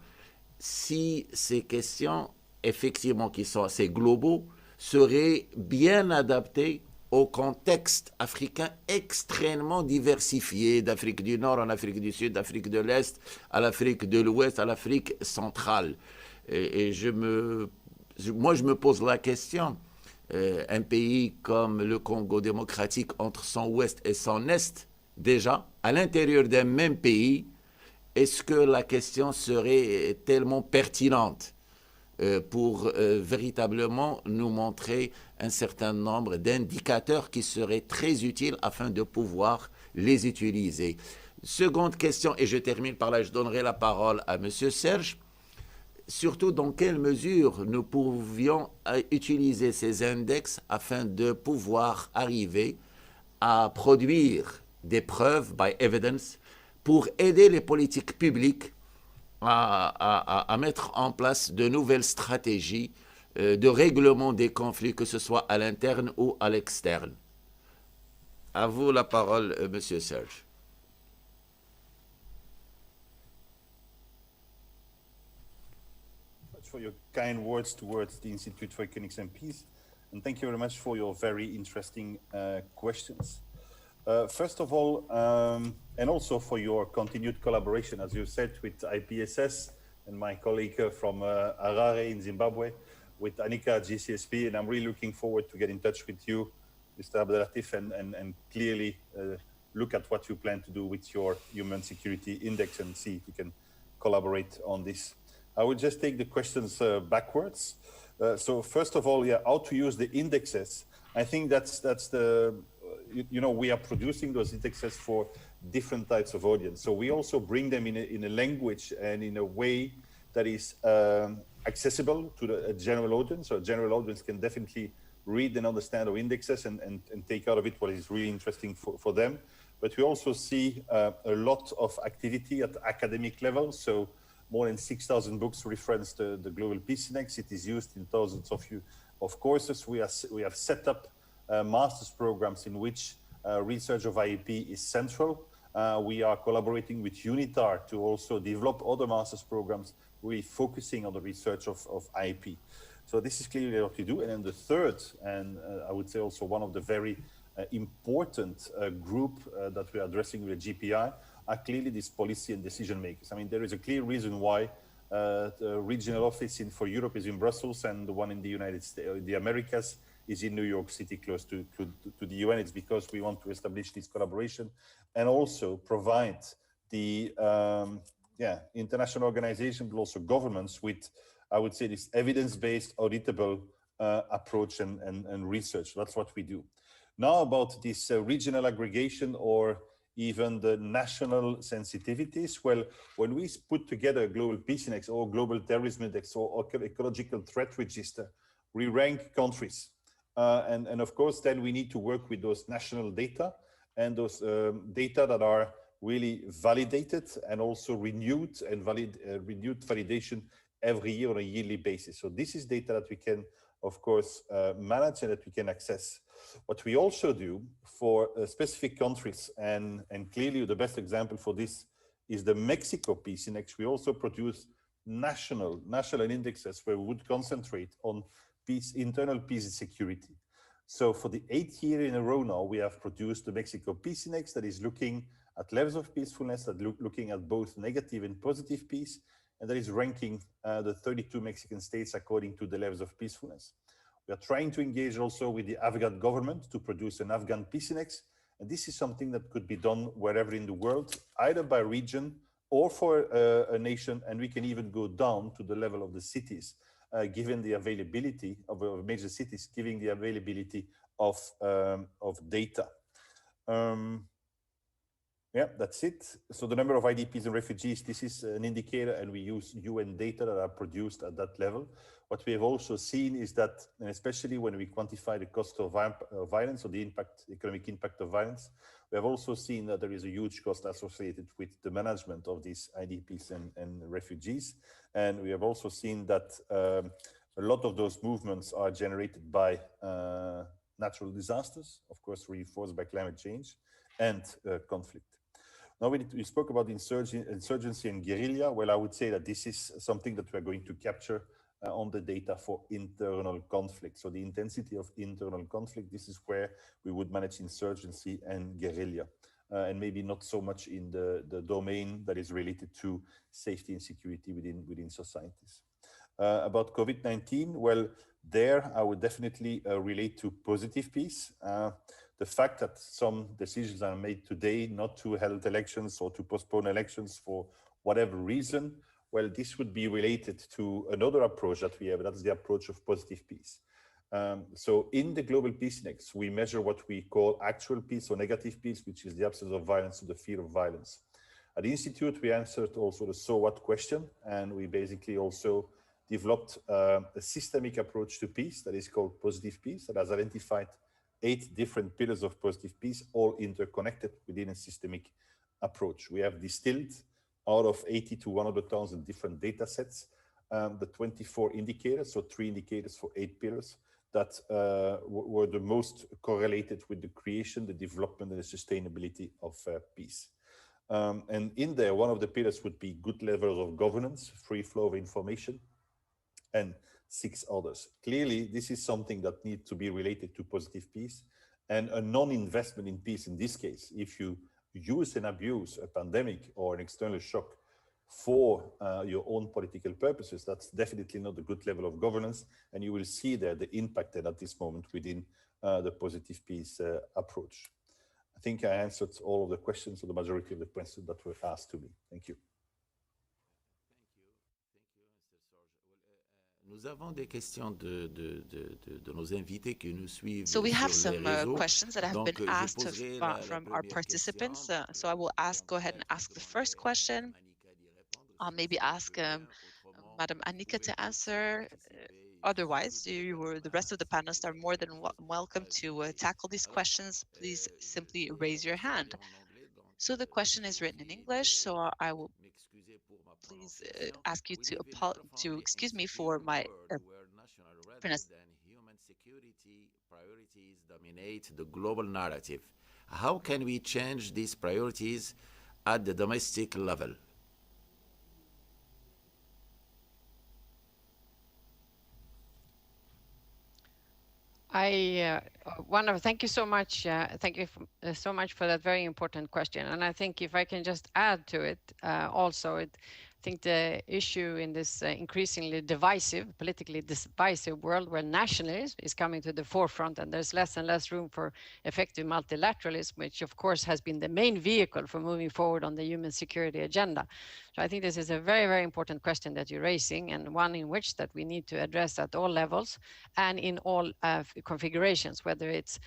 si ces questions, effectivement, qui sont assez globaux, seraient bien adaptées au contexte africain extrêmement diversifié, d'Afrique du Nord en Afrique du Sud, d'Afrique de l'Est à l'Afrique de l'Ouest, à l'Afrique centrale. Et moi, je me pose la question, un pays comme le Congo démocratique, entre son ouest et son est, déjà, à l'intérieur d'un même pays, est-ce que la question serait tellement pertinente pour véritablement nous montrer un certain nombre d'indicateurs qui seraient très utiles afin de pouvoir les utiliser. Seconde question, et je termine par là, je donnerai la parole à M. Serge. Surtout, dans quelle mesure nous pouvions utiliser ces index afin de pouvoir arriver à produire des preuves, by evidence, pour aider les politiques publiques à mettre en place de nouvelles stratégies de règlement des conflits, que ce soit à l'interne ou à l'externe. À vous la parole, Monsieur Serge. For your kind words towards the Institute for Economics and Peace, and thank you very much for your very interesting questions. First of all, and also for your continued collaboration, as you said, with IPSS and my colleague from Harare in Zimbabwe, with Annika at GCSP, and I'm really looking forward to get in touch with you, Mr. Abdelatif, and clearly look at what you plan to do with your Human Security Index and see if we can collaborate on this. I will just take the questions backwards. So first of all, yeah, how to use the indexes. I think that's the, you know, we are producing those indexes for different types of audience. So we also bring them in a language and in a way that is accessible to the general audience. So a general audience can definitely read and understand our indexes and take out of it what is really interesting for them. But we also see a lot of activity at the academic level. So more than 6,000 books reference the Global Peace Index. It is used in thousands of courses. We have set up master's programs in which research of IEP is central. We are collaborating with UNITAR to also develop other master's programs, really focusing on the research of IEP. So this is clearly what we do. And then the third, and I would say also one of the very important group that we are addressing with the GPI are clearly these policy and decision makers. I mean, there is a clear reason why the regional office for Europe is in Brussels and the one in the United States, the Americas, is in New York City, close to the UN. It's because we want to establish this collaboration and also provide the international organizations, but also governments with, I would say, this evidence-based, auditable approach and research. That's what we do. Now about this regional aggregation or even the national sensitivities. Well, when we put together a global peace index or global terrorism index or ecological threat register, we rank countries. And of course, then we need to work with those national data and those data that are really validated and also renewed and renewed validation every year on a yearly basis. So this is data that we can, of course, manage and that we can access. What we also do for specific countries, and clearly the best example for this is the Mexico Peace Index. We also produce national indexes where we would concentrate on peace, internal peace and security. So for the 8th year in a row now, we have produced the Mexico Peace Index that is looking at levels of peacefulness, that looking at both negative and positive peace, and that is ranking the 32 Mexican states according to the levels of peacefulness. We are trying to engage also with the Afghan government to produce an Afghan Peace Index. And this is something that could be done wherever in the world, either by region or for a nation. And we can even go down to the level of the cities, given the availability of major cities, giving the availability of data. Yeah, that's it. So the number of IDPs and refugees, this is an indicator, and we use UN data that are produced at that level. What we have also seen is that, and especially when we quantify the cost of violence or the economic impact of violence, we have also seen that there is a huge cost associated with the management of these IDPs and refugees. And we have also seen that a lot of those movements are generated by natural disasters, of course, reinforced by climate change, and conflict. Now, we spoke about insurgency and guerrilla. Well, I would say that this is something that we're going to capture on the data for internal conflict. So the intensity of internal conflict, this is where we would manage insurgency and guerrilla, and maybe not so much in the domain that is related to safety and security within societies. About COVID-19, well, there I would definitely relate to positive peace. The fact that some decisions are made today not to hold elections or to postpone elections for whatever reason, well, this would be related to another approach that we have, that's the approach of positive peace. So in the Global Peace Index, we measure what we call actual peace or negative peace, which is the absence of violence or the fear of violence. At the Institute, we answered also the so what question, and we basically also developed a systemic approach to peace that is called positive peace, that has identified 8 different pillars of positive peace, all interconnected within a systemic approach. We have distilled out of 80 to 100,000 different data sets, the 24 indicators, so 3 indicators for 8 pillars that were the most correlated with the creation, the development, and the sustainability of peace. And in there, one of the pillars would be good levels of governance, free flow of information, and 6 others. Clearly, this is something that needs to be related to positive peace, and a non-investment in peace in this case. If you use and abuse a pandemic or an external shock for your own political purposes, that's definitely not a good level of governance, and you will see there the impact at this moment within the positive peace approach. I think I answered all of the questions, or the majority of the questions that were asked to me. Thank you. Nous avons des questions de nos invités qui nous suivent. So we have sur les some réseaux. questions that have Donc, been je asked poserai la from our première participants. question. So I will go ahead and ask the first question. I'll maybe ask Madam Annika to answer. Otherwise, the rest of the panelists are more than welcome to tackle these questions. Please simply raise your hand. So the question is written in English, so I will please ask you to excuse me for my pronunciation. Human security priorities dominate the global narrative. How can we change these priorities at the domestic level? Thank you so much. Thank you so much for that very important question. And I think if I can just add to it also, I think the issue in this increasingly politically divisive world where nationalism is coming to the forefront, and there's less and less room for effective multilateralism, which of course has been the main vehicle for moving forward on the human security agenda. So I think this is a very, very important question that you're raising, and one in which that we need to address at all levels and in all configurations, whether it's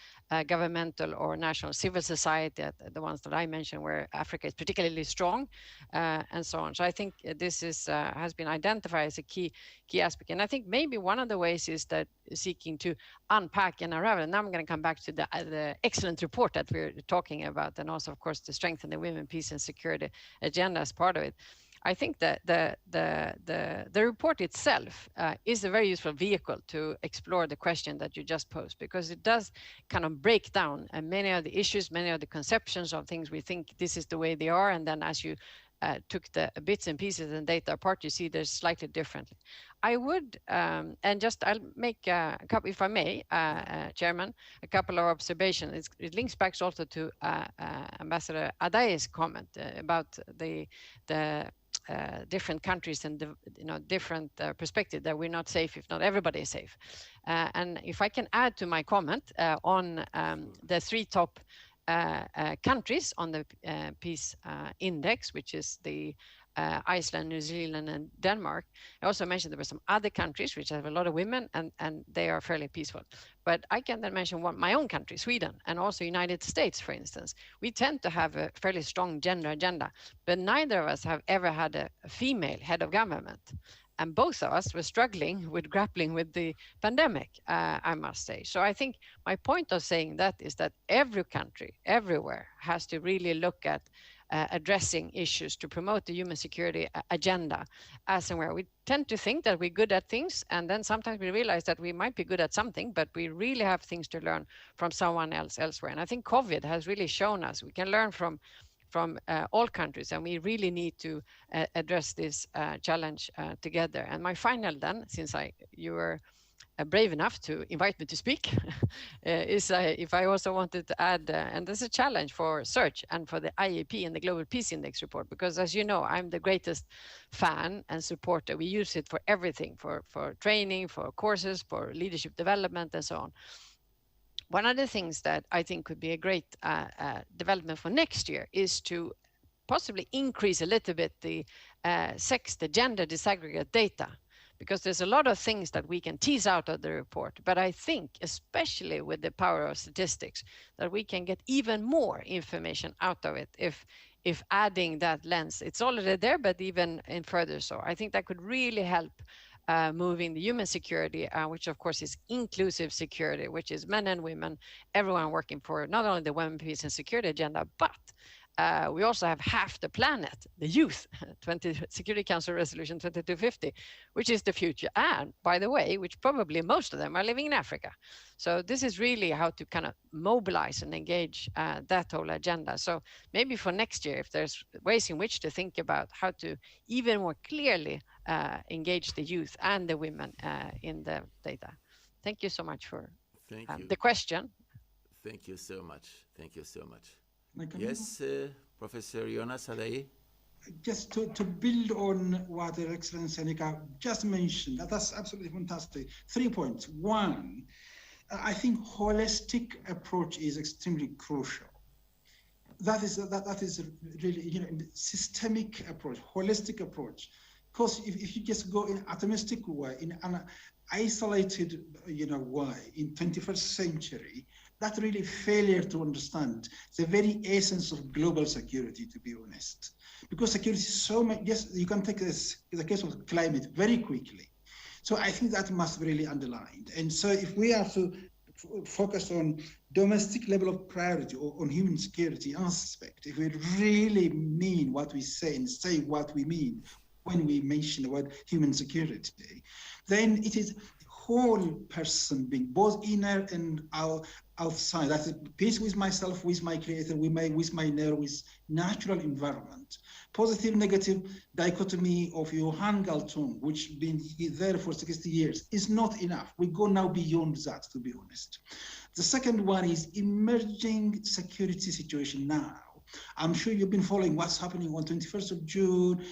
governmental or national civil society, the ones that I mentioned where Africa is particularly strong, and so on. So I think this has been identified as a key aspect. And I think maybe one of the ways is that seeking to unpack and unravel. And now I'm going to come back to the excellent report that we're talking about, and also, of course, to strengthen the women, peace and security agenda as part of it. I think that the report itself is a very useful vehicle to explore the question that you just posed, because it does kind of break down many of the issues, many of the conceptions of things we think this is the way they are, and then as you took the bits and pieces and data apart, you see there's slightly differently. I would, and just I'll make a couple, if I may, Chairman, a couple of observations. It links back also to Ambassador Adaye's comment about the different countries and different perspective, that we're not safe if not everybody is safe. And if I can add to my comment on the 3 top countries on the peace index, which is the Iceland, New Zealand, and Denmark. I also mentioned there were some other countries which have a lot of women, and they are fairly peaceful. But I can then mention my own country, Sweden, and also United States, for instance. We tend to have a fairly strong gender agenda, but neither of us have ever had a female head of government. And both of us were struggling with grappling with the pandemic, I must say. So I think my point of saying that is that every country, everywhere, has to really look at addressing issues to promote the human security agenda as and where. We tend to think that we're good at things, and then sometimes we realize that we might be good at something, but we really have things to learn from someone else elsewhere. And I think COVID has really shown us we can learn from all countries, and we really need to address this challenge together. And my final then, since you were brave enough to invite me to speak, is if I also wanted to add, and there's a challenge for Serge and for the IAP and the Global Peace Index report, because as you know, I'm the greatest fan and supporter. We use it for everything, for training, for courses, for leadership development, and so on. One of the things that I think could be a great development for next year is to possibly increase a little bit the sex, the gender disaggregate data, because there's a lot of things that we can tease out of the report. But I think, especially with the power of statistics, that we can get even more information out of it if adding that lens. It's already there, but even in further so. I think that could really help moving the human security, which of course is inclusive security, which is men and women, everyone working for not only the women, peace and security agenda, but we also have half the planet, the youth, Security Council Resolution 2250, which is the future. And by the way, which probably most of them are living in Africa. So this is really how to kind of mobilize and engage that whole agenda. So maybe for next year, if there's ways in which to think about how to even more clearly engage the youth and the women in the data. Thank you so much for the question. Thank you so much. Thank you so much. Yes, Professor Yonas, Adaye. Just to build on what Her Excellency Annika just mentioned, that's absolutely fantastic. 3 points. One, I think holistic approach is extremely crucial. That is really, systemic approach, holistic approach. Because if you just go in atomistic way, in an isolated, way, in 21st century, that's really failure to understand the very essence of global security, to be honest. Because security is so much, yes, you can take this, the case of climate very quickly. So I think that must be really underlined. And so if we have to focus on domestic level of priority or on human security aspect, if we really mean what we say and say what we mean when we mention the word human security, then it is whole person being, both inner and outside. That is peace with myself, with my creator, with my neighbor, with natural environment. Positive, negative dichotomy of Johann Galtung, which been there for 60 years, is not enough. We go now beyond that, to be honest. The second one is emerging security situation now. I'm sure you've been following what's happening on 21st of June,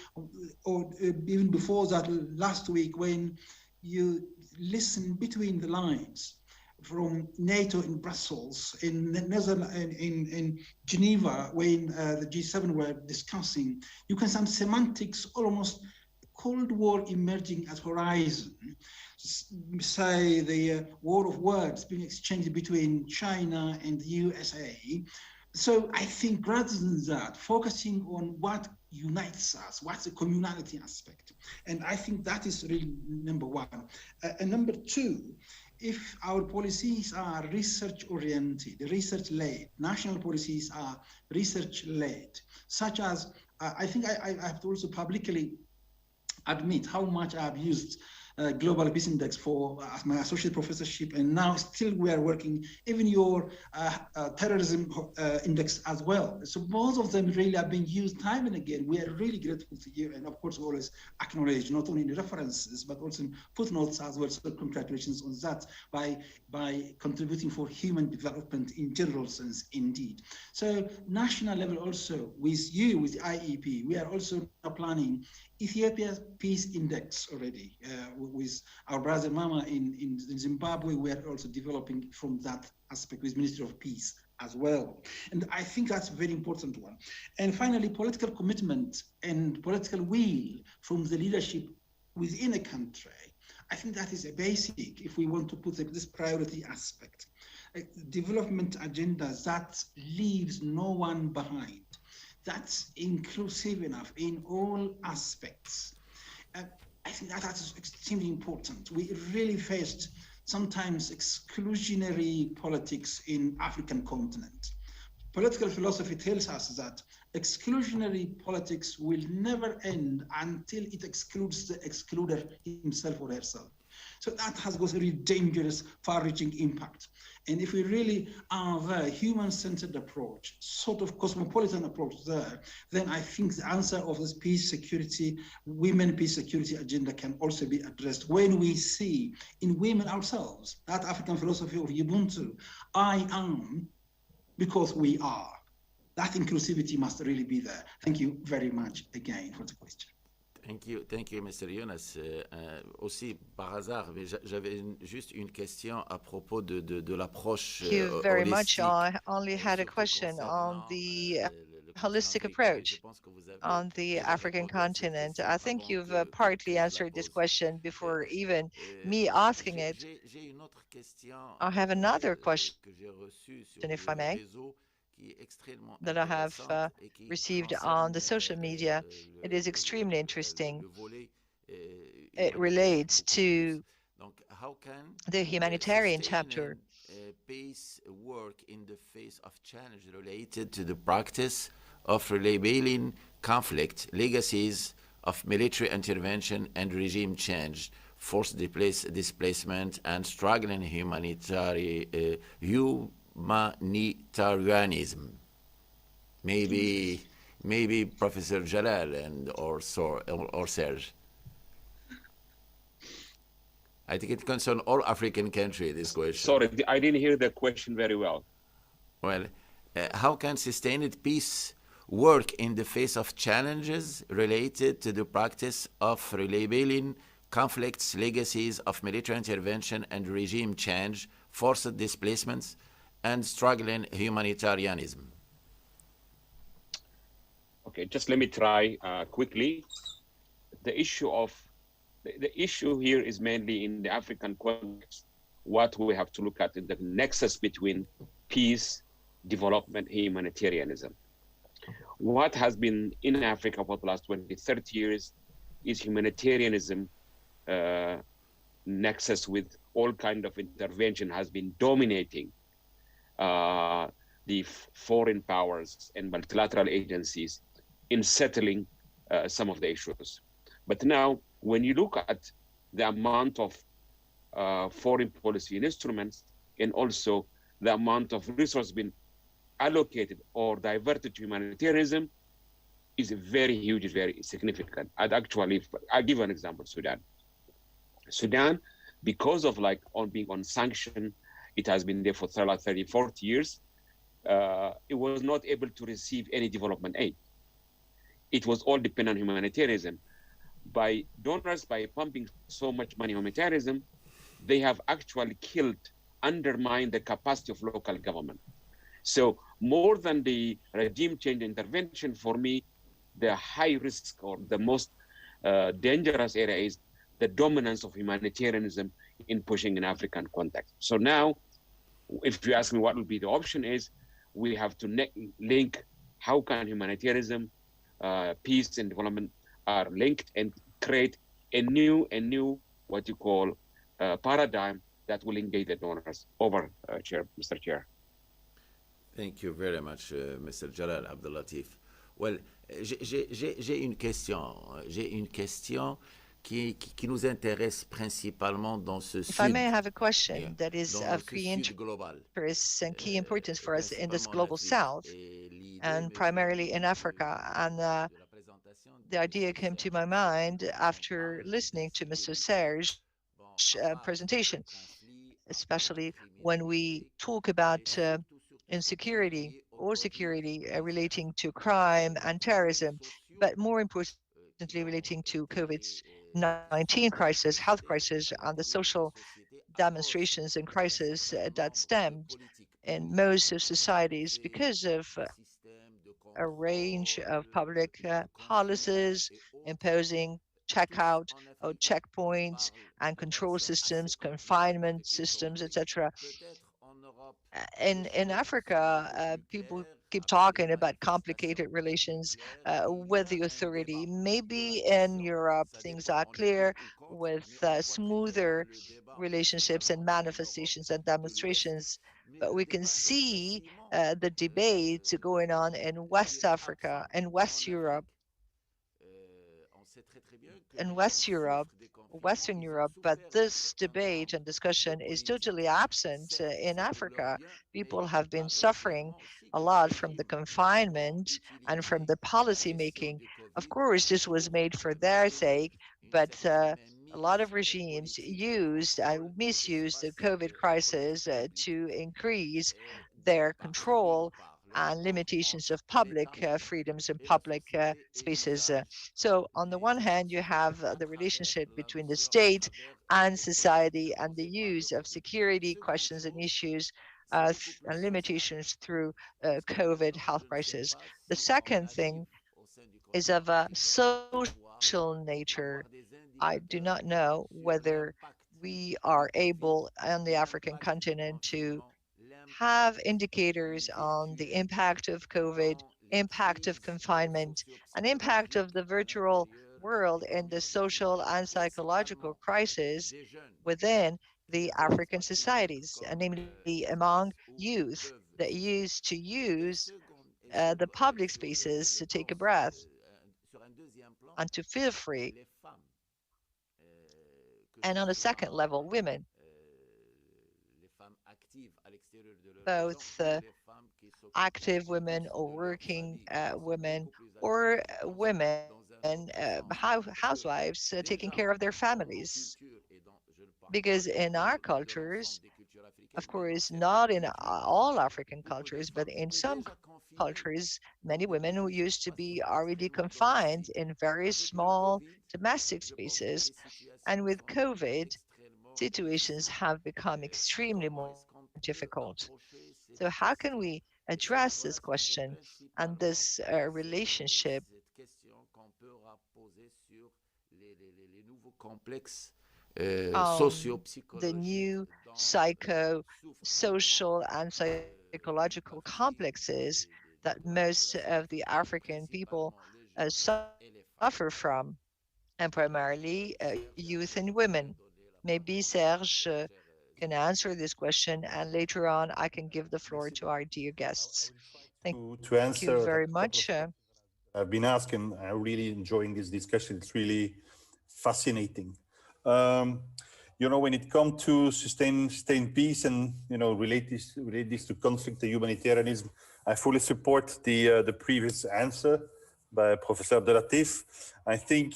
or even before that last week, when you listen between the lines from NATO in Brussels, in Geneva, when the G7 were discussing, you can see semantics, almost Cold War emerging at horizon. Say the war of words being exchanged between China and the USA. So I think rather than that, focusing on what unites us, what's the communality aspect. And I think that is really number one. And number two, if our policies are research-oriented, research-led, national policies are research-led, such as, I think I have to also publicly admit how much I've used Global Peace Index for my associate professorship, and now still we are working, even your terrorism index as well. So both of them really are being used time and again. We are really grateful to you, and of course always acknowledge not only in references but also in footnotes as well. So congratulations on that by contributing for human development in general sense indeed. So national level also with you, with the IEP, we are also planning Ethiopia's Peace Index already. With our brother Mama in Zimbabwe, we are also developing from that aspect with Ministry of Peace as well. And I think that's a very important one. And finally, political commitment and political will from the leadership within a country. I think that is a basic if we want to put this priority aspect. A development agenda that leaves no one behind. That's inclusive enough in all aspects. I think that is extremely important. We really faced sometimes exclusionary politics in African continent. Political philosophy tells us that exclusionary politics will never end until it excludes the excluder himself or herself. So that has got a really dangerous, far-reaching impact. And if we really are the human-centered approach, sort of cosmopolitan approach there, then I think the answer of this peace, security, women peace, security agenda can also be addressed when we see in women ourselves that African philosophy of Ubuntu, I am because we are. That inclusivity must really be there. Thank you very much again for the question. Thank you, Mr. Yonas. Aussi, par hasard, j'avais juste une question à propos de l'approche Thank you very much. holistique. I only had a question on the holistic approach on the African continent. I think you've partly answered this question before even me asking it. I have another question, if I may, that I have received on the social media. It is extremely interesting. It relates to the humanitarian chapter. Peace work in the face of challenge related to the practice of labeling conflict, legacies of military intervention and regime change, forced displacement, and struggling humanitarianism. Maybe Professor Jalal or Serge. I think it concerns all African countries, this question. Sorry, I didn't hear the question very well. Well, how can sustained peace work in the face of challenges related to the practice of relabeling conflicts, legacies of military intervention and regime change, forced displacements, and struggling humanitarianism? Okay, just let me try quickly. The issue here is mainly in the African context. What we have to look at is the nexus between peace, development, humanitarianism. What has been in Africa for the last 20, 30 years is humanitarianism nexus with all kind of intervention has been dominating the foreign powers and multilateral agencies in settling some of the issues. But now, when you look at the amount of foreign policy instruments and also the amount of resources being allocated or diverted to humanitarianism is very huge, very significant. I'll give an example, Sudan. Sudan, because of being on sanction, it has been there for 30, 40 years. It was not able to receive any development aid. It was all dependent on humanitarianism. By donors, by pumping so much money on humanitarianism, they have actually undermined the capacity of local government. So more than the regime change intervention, for me, the high risk or the most dangerous area is the dominance of humanitarianism in pushing an African context. So now, if you ask me what would be the option is, we have to link how can humanitarianism, peace and development are linked and create a new what you call paradigm that will engage the donors. Over, Mr. Chair. Thank you very much, Mr. Jalal Abdel Latif. Well, j'ai une question qui nous intéresse principalement dans ce If I may have a question that is of key interest and key importance for us in this global south and primarily in Africa. And the idea came to my mind after listening to Mr. Serge's presentation, especially when we talk about insecurity or security relating to crime and terrorism, but more importantly relating to COVID-19 crisis, health crisis, and the social demonstrations and crisis that stemmed in most of societies because of a range of public policies imposing checkout or checkpoints and control systems, confinement systems, etc. In Africa, people keep talking about complicated relations with the authority. Maybe in Europe, things are clear with smoother relationships and manifestations and demonstrations. But we can see the debates going on in West Africa and West Europe, in Western Europe, but this debate and discussion is totally absent in Africa. People have been suffering a lot from the confinement and from the policy making. Of course, this was made for their sake, but a lot of regimes used and misused the COVID crisis to increase their control and limitations of public freedoms and public spaces. So on the one hand, you have the relationship between the state and society and the use of security questions and issues and limitations through COVID health crisis. The second thing is of a social nature. I do not know whether we are able on the African continent to have indicators on the impact of COVID, impact of confinement, and impact of the virtual world in the social and psychological crisis within the African societies, namely among youth that used to use the public spaces to take a breath and to feel free. And on a second level, women, both active women or working women or women, housewives taking care of their families. Because in our cultures, of course, not in all African cultures, but in some cultures, many women who used to be already confined in very small domestic spaces. And with COVID, situations have become extremely more difficult. So how can we address this question and this relationship the new psycho, social, and psychological complexes that most of the African people suffer from, and primarily youth and women? Maybe Serge can answer this question, and later on, I can give the floor to our dear guests. Thank To you answer very a much. couple of I've been asking. I'm really enjoying this discussion. It's really fascinating. Um, when it comes to sustain peace and relate this to conflict and humanitarianism, I fully support the previous answer by Professor Abdelatif. I think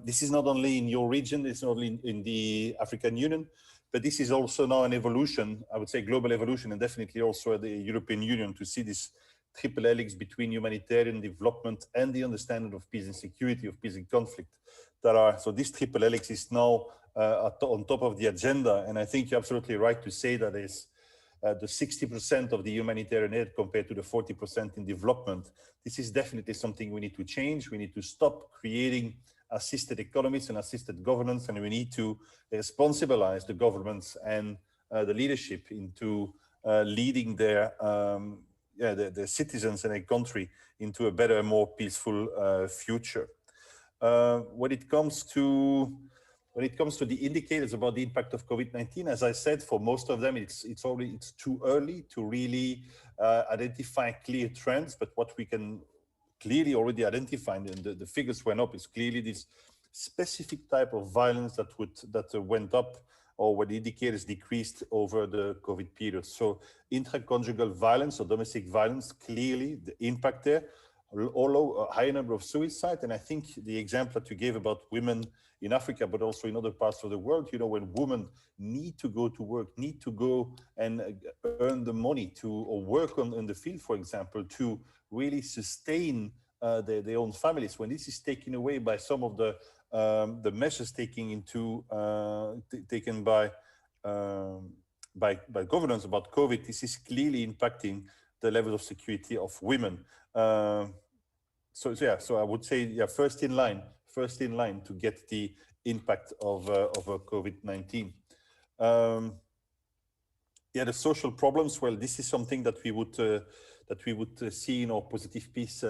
this is not only in your region, it's not only in the African Union, but this is also now an evolution, I would say global evolution, and definitely also at the European Union, to see this triple helix between humanitarian development and the understanding of peace and security, of peace and conflict. So this triple helix is now on top of the agenda. And I think you're absolutely right to say that is the 60% of the humanitarian aid compared to the 40% in development. This is definitely something we need to change. We need to stop creating assisted economies and assisted governance, and we need to responsibilize the governments and the leadership into leading the citizens in a country into a better, more peaceful future. When it comes to the indicators about the impact of COVID-19, as I said, for most of them, it's too early to really identify clear trends. But what we can clearly already identify, and the figures went up, is clearly this specific type of violence that went up, or where the indicators decreased over the COVID period. So intraconjugal violence or domestic violence, clearly the impact there, although a high number of suicide. And I think the example that you gave about women in Africa, but also in other parts of the world, when women need to go to work, need to go and earn the money or work in the field, for example, to really sustain their own families, when this is taken away by some of the measures taken by governance about COVID, this is clearly impacting the level of security of women. So I would say, first in line to get the impact of COVID-19. The social problems. Well, this is something that we would see in our positive peace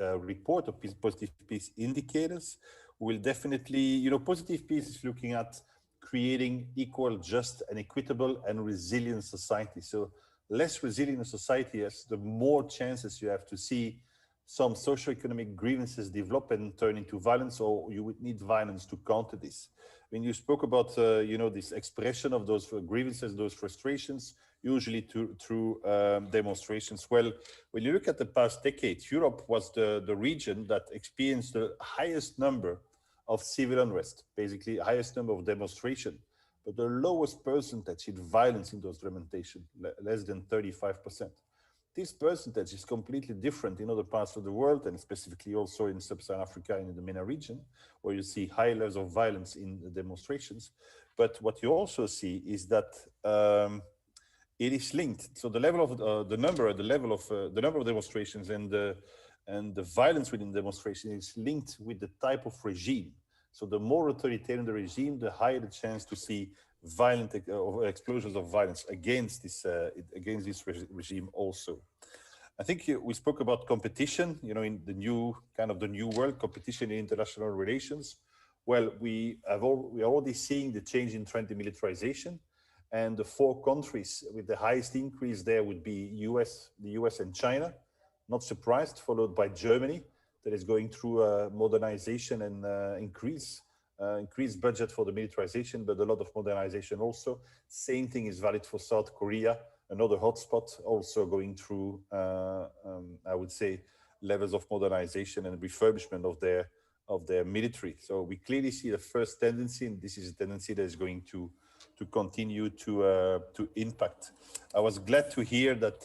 report, or positive peace indicators. We'll definitely, positive peace is looking at creating equal, just, and equitable and resilient society. So less resilient a society is, the more chances you have to see some socioeconomic grievances develop and turn into violence, or you would need violence to counter this. When you spoke about, this expression of those grievances, those frustrations, usually through demonstrations. Well, when you look at the past decade, Europe was the region that experienced the highest number of civil unrest, basically highest number of demonstration, but the lowest percentage in violence in those demonstrations, less than 35%. This percentage is completely different in other parts of the world, and specifically also in sub-Saharan Africa and in the MENA region, where you see high levels of violence in the demonstrations. But what you also see is that it is linked. So the level of the number of demonstrations and the violence within demonstrations is linked with the type of regime. So the more authoritarian the regime, the higher the chance to see violent explosions of violence against this regime also. I think we spoke about competition, in the new world, competition in international relations. Well, we are already seeing the change in trend in militarization, and the 4 countries with the highest increase there would be the US and China, not surprised, followed by Germany, that is going through modernization and increased budget for the militarization, but a lot of modernization also. Same thing is valid for South Korea, another hotspot, also going through, I would say, levels of modernization and refurbishment of their military. So we clearly see the first tendency, and this is a tendency that is going to continue to impact. I was glad to hear that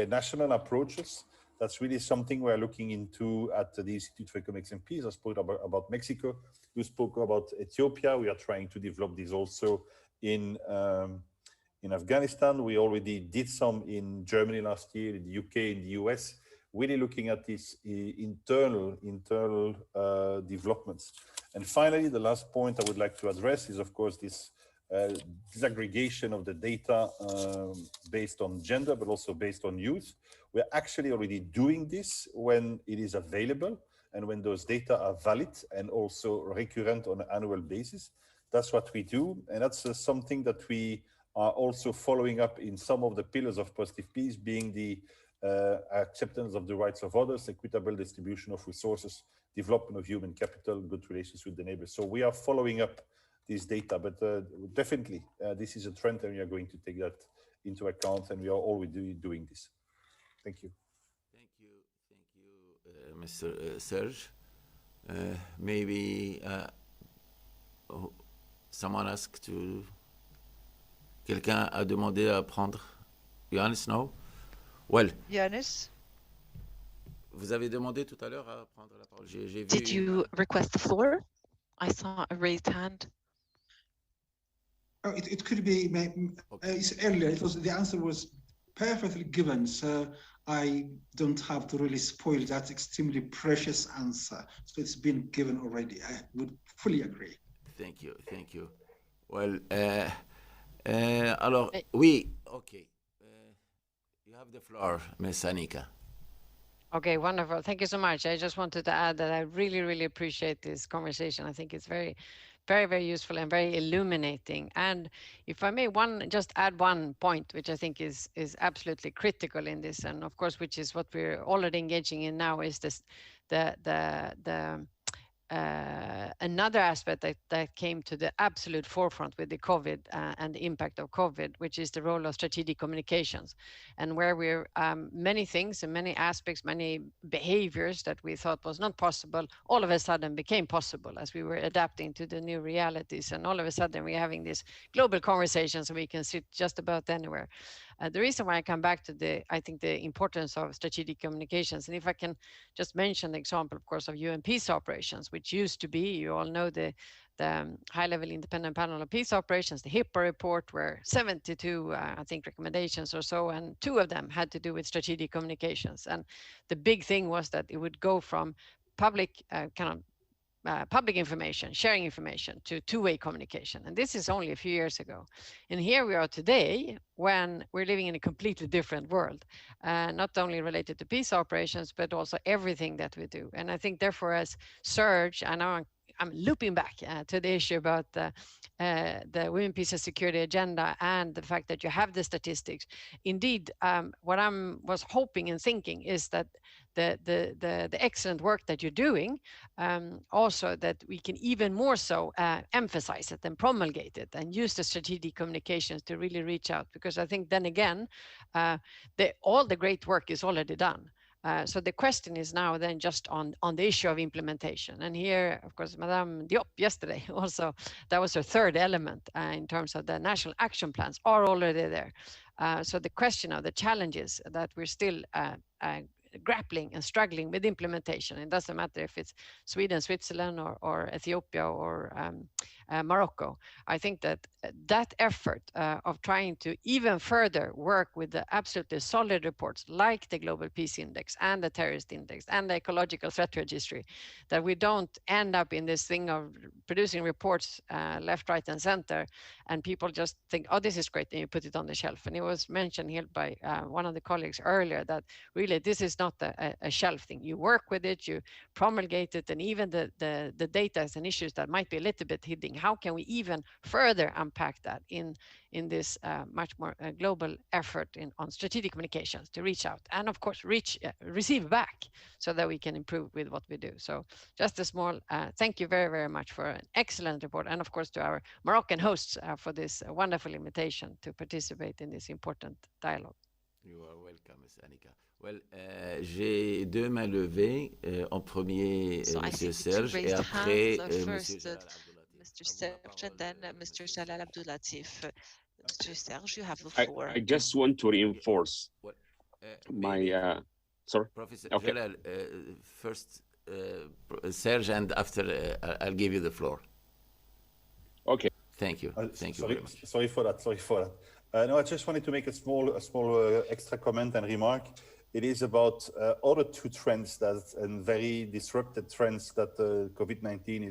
national approaches. That's really something we're looking into at the Institute for Economics and Peace. I spoke about Mexico. You spoke about Ethiopia. We are trying to develop this also in Afghanistan. We already did some in Germany last year, in the UK, in the US, really looking at these internal developments. And finally, the last point I would like to address is, of course, this disaggregation of the data based on gender, but also based on youth. We're actually already doing this when it is available and when those data are valid and also recurrent on an annual basis. That's what we do. And that's something that we are also following up in some of the pillars of positive peace, being the acceptance of the rights of others, equitable distribution of resources, development of human capital, good relations with the neighbors. So we are following up this data, but definitely this is a trend, and we are going to take that into account, and we are already doing this. Thank you. Thank you, Mr. Serge. Maybe someone asked to. Quelqu'un a demandé à prendre. Yonas, no? Well. Yonas? Vous avez demandé tout à l'heure à prendre la parole. J'ai vu. Did you request the floor? I saw a raised hand. Oh, it could be it's earlier. The answer was perfectly given, so I don't have to really spoil that extremely precious answer. So it's been given already. I would fully agree. Thank you. Well, alors, oui, okay. You have the floor, Ms. Annika. Okay, wonderful. Thank you so much. I just wanted to add that I really, really appreciate this conversation. I think it's very, very, very useful and very illuminating. And if I may just add one point, which I think is absolutely critical in this, and of course, which is what we're already engaging in now, is this another aspect that came to the absolute forefront with the COVID and the impact of COVID, which is the role of strategic communications, and where we're many things and many aspects, many behaviors that we thought was not possible, all of a sudden became possible as we were adapting to the new realities. And all of a sudden we're having this global conversation, so we can sit just about anywhere. The reason why I come back to I think the importance of strategic communications, and if I can just mention the example, of course, of UN peace operations, which used to be, you all know, the high-level independent panel of peace operations, the HIPAA report, where 72, I think, recommendations or so, and 2 of them had to do with strategic communications. And the big thing was that it would go from public public information, sharing information, to two-way communication. And this is only a few years ago. And here we are today, when we're living in a completely different world, not only related to peace operations, but also everything that we do. And I think therefore, as Serge, I know I'm looping back to the issue about the Women, Peace and Security agenda and the fact that you have the statistics. Indeed, what I was hoping and thinking is that the excellent work that you're doing, also that we can even more so emphasize it and promulgate it and use the strategic communications to really reach out, because I think then again, all the great work is already done. So the question is now then just on the issue of implementation. And here, of course, Madame Diop yesterday also, that was her third element in terms of the national action plans are already there. So the question of the challenges that we're still grappling and struggling with implementation. It doesn't matter if it's Sweden, Switzerland, or Ethiopia, or Morocco. I think that that effort of trying to even further work with the absolutely solid reports like the Global Peace Index and the Terrorist Index and the Ecological Threat Registry, that we don't end up in this thing of producing reports left, right, and center, and people just think, oh, this is great, and you put it on the shelf. And it was mentioned here by one of the colleagues earlier that really this is not a shelf thing. You work with it, you promulgate it, and even the data and issues that might be a little bit hidden, how can we even further unpack that in this much more global effort on strategic communications to reach out and of course receive back so that we can improve with what we do. So just a small thank you very, very much for an excellent report, and of course to our Moroccan hosts for this wonderful invitation to participate in this important dialogue. You are welcome, Ms. Annika. Well, j'ai deux mains levées. En premier, Monsieur Serge, et après, Mr. Serge, and then Mr. Jalal Abdulatif. Mr. Serge, you have the floor. I just want to reinforce my... sorry? Professor Jalal, first Serge, and after I'll give you the floor. Okay. Thank you. Thank you very much. Sorry for that. No, I just wanted to make a small extra comment and remark. It is about other two trends and very disrupted trends that COVID-19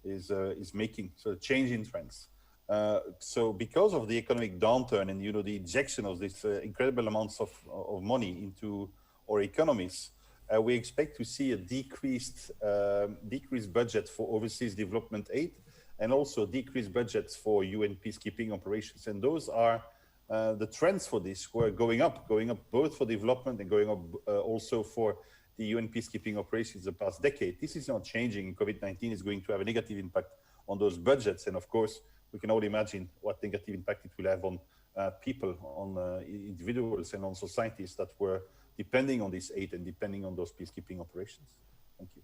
is making. So change in trends. So because of the economic downturn and the injection of this incredible amounts of money into our economies, we expect to see a decreased budget for overseas development aid, and also decreased budgets for UN peacekeeping operations. And those are the trends for this were going up both for development and going up also for the UN peacekeeping operations the past decade. This is not changing. COVID-19 is going to have a negative impact on those budgets. And of course, we can all imagine what negative impact it will have on people, on individuals and on societies that were depending on this aid and depending on those peacekeeping operations. Thank you.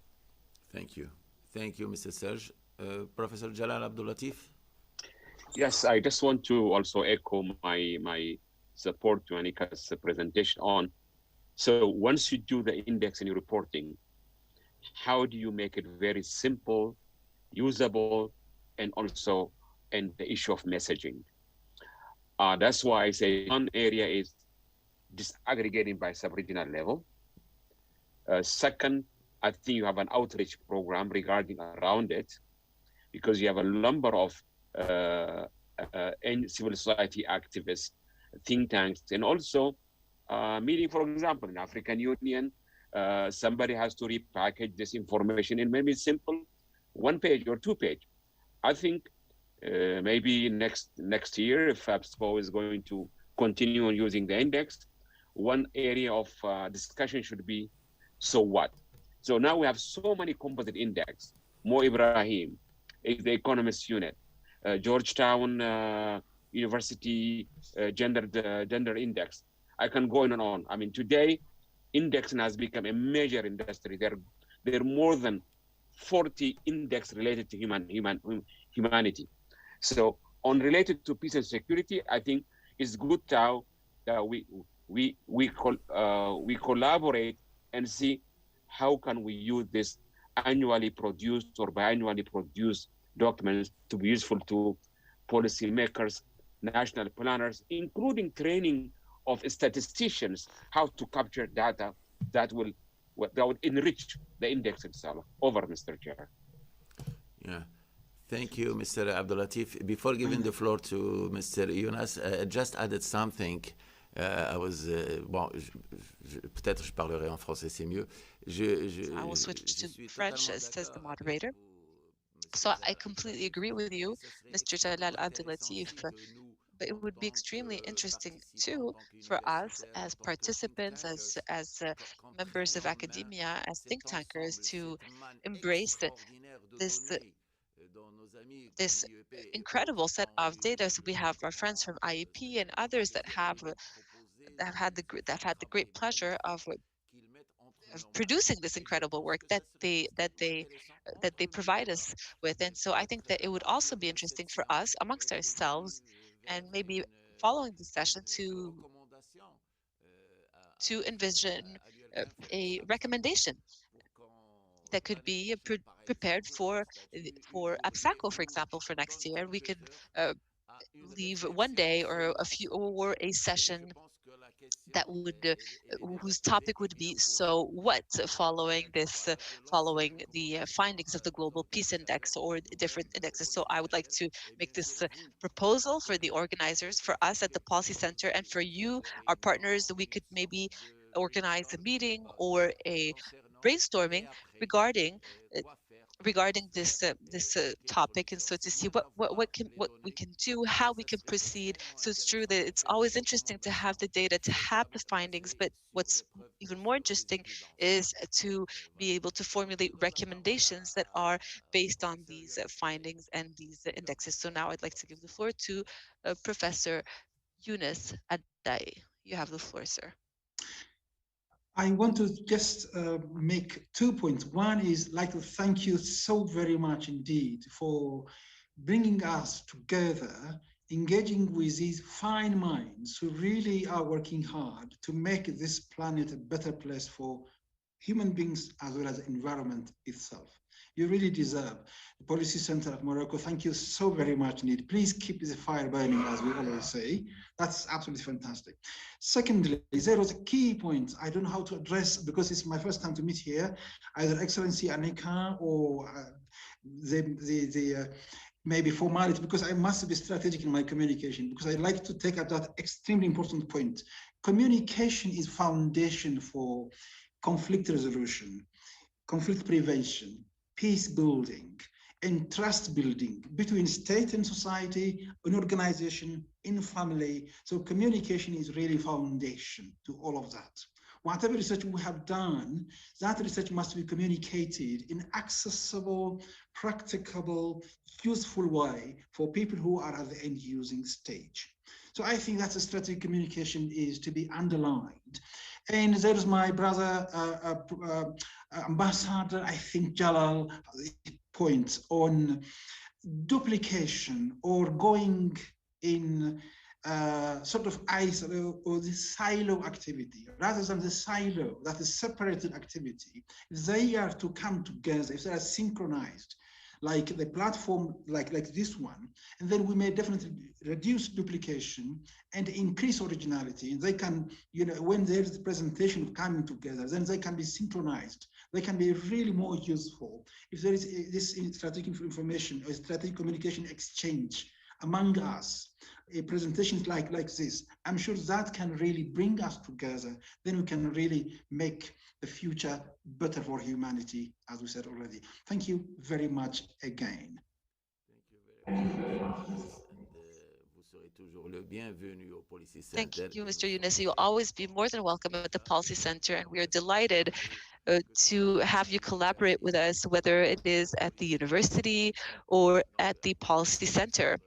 Thank you. Thank you, Mr. Serge. Professor Jalal Abdulatif? Yes, I just want to also echo my support to Annika's presentation on. So once you do the index and your reporting, how do you make it very simple, usable, and also the issue of messaging? That's why I say one area is disaggregating by sub-regional level. Second, I think you have an outreach program regarding around it, because you have a number of civil society activists, think tanks, and also meeting, for example, in African Union, somebody has to repackage this information in maybe simple 1 page or 2 page. I think maybe next year, if APSACO is going to continue on using the index, one area of discussion should be, so what? So now we have so many composite index. Mo Ibrahim, the Economist Unit, Georgetown University Gender Index. I can go on and on. I mean, today, indexing has become a major industry. There are more than 40 index related to humanity. So on related to peace and security, I think it's good now that we collaborate and see how can we use this annually produced or biannually produced documents to be useful to policymakers, national planners, including training of statisticians how to capture data that will enrich the index itself. Over, Mr. Chair. Yeah. Thank you, Mr. Abdulatif. Before giving the floor to Mr. Yonas, I just added something. Peut-être je parlerai en français, c'est mieux. I will switch to French, says the moderator. So I completely agree with you, Mr. Jalal Abdel Latif. But it would be extremely interesting too for us as participants, as members of academia, as think tankers, to embrace this this incredible set of data. So we have our friends from IEP and others that have had the great pleasure of producing this incredible work that they provide us with. And so I think that it would also be interesting for us amongst ourselves, and maybe following the session, to envision a recommendation that could be prepared for APSACO, for example, for next year. We could leave one day or a session that would whose topic would be so what, following the findings of the Global Peace Index or different indexes. So I would like to make this proposal for the organizers, for us at the Policy Center, and for you, our partners. We could maybe organize a meeting or a brainstorming regarding this topic, and so to see what we can do, how we can proceed. So it's true that it's always interesting to have the data, to have the findings, but what's even more interesting is to be able to formulate recommendations that are based on these findings and these indexes. So now I'd like to give the floor to Professor Yonas Adaye. You have the floor, sir. I want to just make 2 points. One is like to thank you so very much indeed for bringing us together, engaging with these fine minds who really are working hard to make this planet a better place for human beings as well as the environment itself. You really deserve. The Policy Center of Morocco, thank you so very much indeed. Please keep the fire burning, as we always say. That's absolutely fantastic. Secondly, there was a key point I don't know how to address because it's my first time to meet here, either Excellency Annika or maybe formality, because I must be strategic in my communication, because I like to take up that extremely important point. Communication is foundation for conflict resolution, conflict prevention, peace building, and trust building between state and society, an organization, in family. So communication is really foundation to all of that. Whatever research we have done, that research must be communicated in accessible, practicable, useful way for people who are at the end using stage. So I think that strategic communication is to be underlined. And there's my brother, Ambassador, I think Jalal, point on duplication or going in sort of ISO or the silo activity, rather than the silo, that is separated activity. If they are to come together, if they are synchronized, like the platform like this one, and then we may definitely reduce duplication and increase originality. And they can, when there's the presentation of coming together, then they can be synchronized. They can be really more useful. If there is this strategic information or strategic communication exchange among us, a presentation like this, I'm sure that can really bring us together. Then we can really make the future better for humanity, as we said already. Thank you very much again. Thank you, Mr. Yonas. You'll always be more than welcome at the Policy Center, and we are delighted to have you collaborate with us, whether it is at the university or at the Policy Center.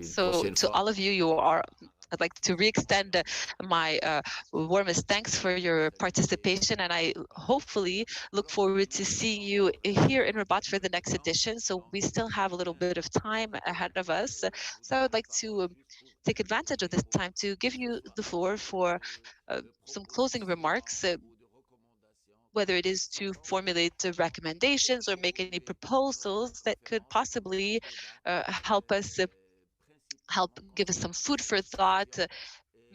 So to all of you, I'd like to re-extend my warmest thanks for your participation, and I hopefully look forward to seeing you here in Rabat for the next edition. So we still have a little bit of time ahead of us. So I would like to take advantage of this time to give you the floor for some closing remarks, whether it is to formulate recommendations or make any proposals that could possibly help give us some food for thought,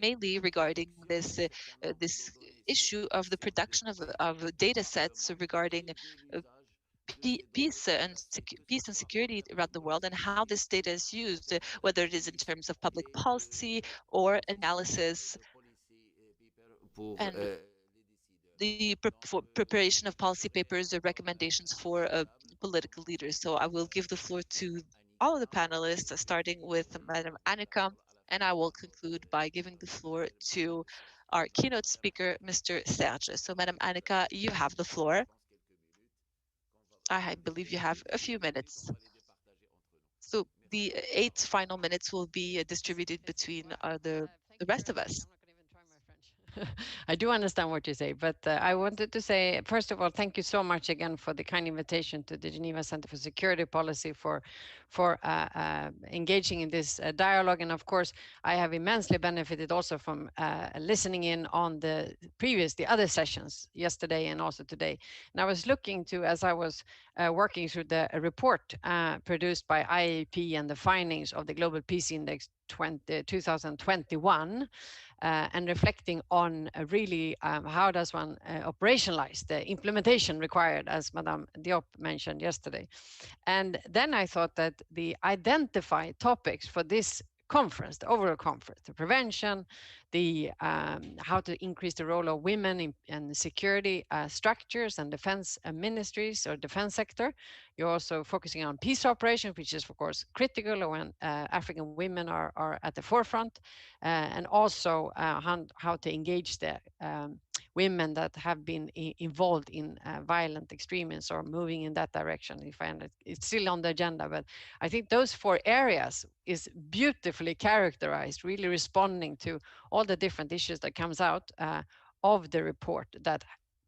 mainly regarding this issue of the production of data sets regarding peace and security around the world, and how this data is used, whether it is in terms of public policy or analysis. And the preparation of policy papers or recommendations for political leaders. So I will give the floor to all of the panelists, starting with Madam Annika, and I will conclude by giving the floor to our keynote speaker, Mr. Serge. So Madam Annika, you have the floor. I believe you have a few minutes. So the 8 final minutes will be distributed between the rest of us. I do understand what you say, but I wanted to say, first of all, thank you so much again for the kind invitation to the Geneva Center for Security Policy for engaging in this dialogue. And of course, I have immensely benefited also from listening in on the other sessions yesterday and also today. And I was looking to, as I was working through the report produced by IAP and the findings of the Global Peace Index 2021, and reflecting on really how does one operationalize the implementation required, as Madame Diop mentioned yesterday. And then I thought that the identified topics for this conference, the overall conference, the prevention, the how to increase the role of women in security structures and defense ministries or defense sector. You're also focusing on peace operations, which is of course critical when African women are at the forefront, and also how to engage the women that have been involved in violent extremism or moving in that direction. It's still on the agenda, but I think those 4 areas is beautifully characterized, really responding to all the different issues that comes out of the report that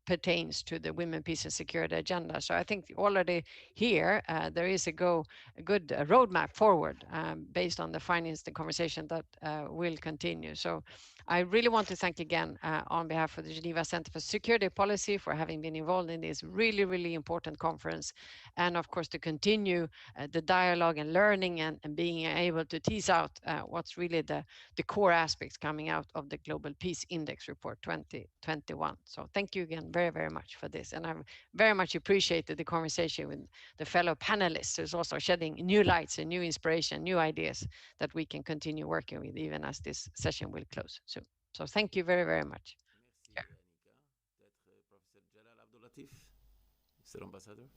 pertains to the women, peace and security agenda. So I think already here there is a good roadmap forward based on the findings, the conversation that will continue. So I really want to thank again on behalf of the Geneva Center for Security Policy for having been involved in this really, really important conference. And of course, to continue the dialogue and learning and being able to tease out what's really the core aspects coming out of the Global Peace Index Report 2021. So thank you again very, very much for this. And I've very much appreciated the conversation with the fellow panelists who's also shedding new lights and new inspiration, new ideas that we can continue working with even as this session will close soon. So thank you very, very much. Merci, Annika. Peut-être Professeur Jalal Abdoulatif, Mr. Ambassador.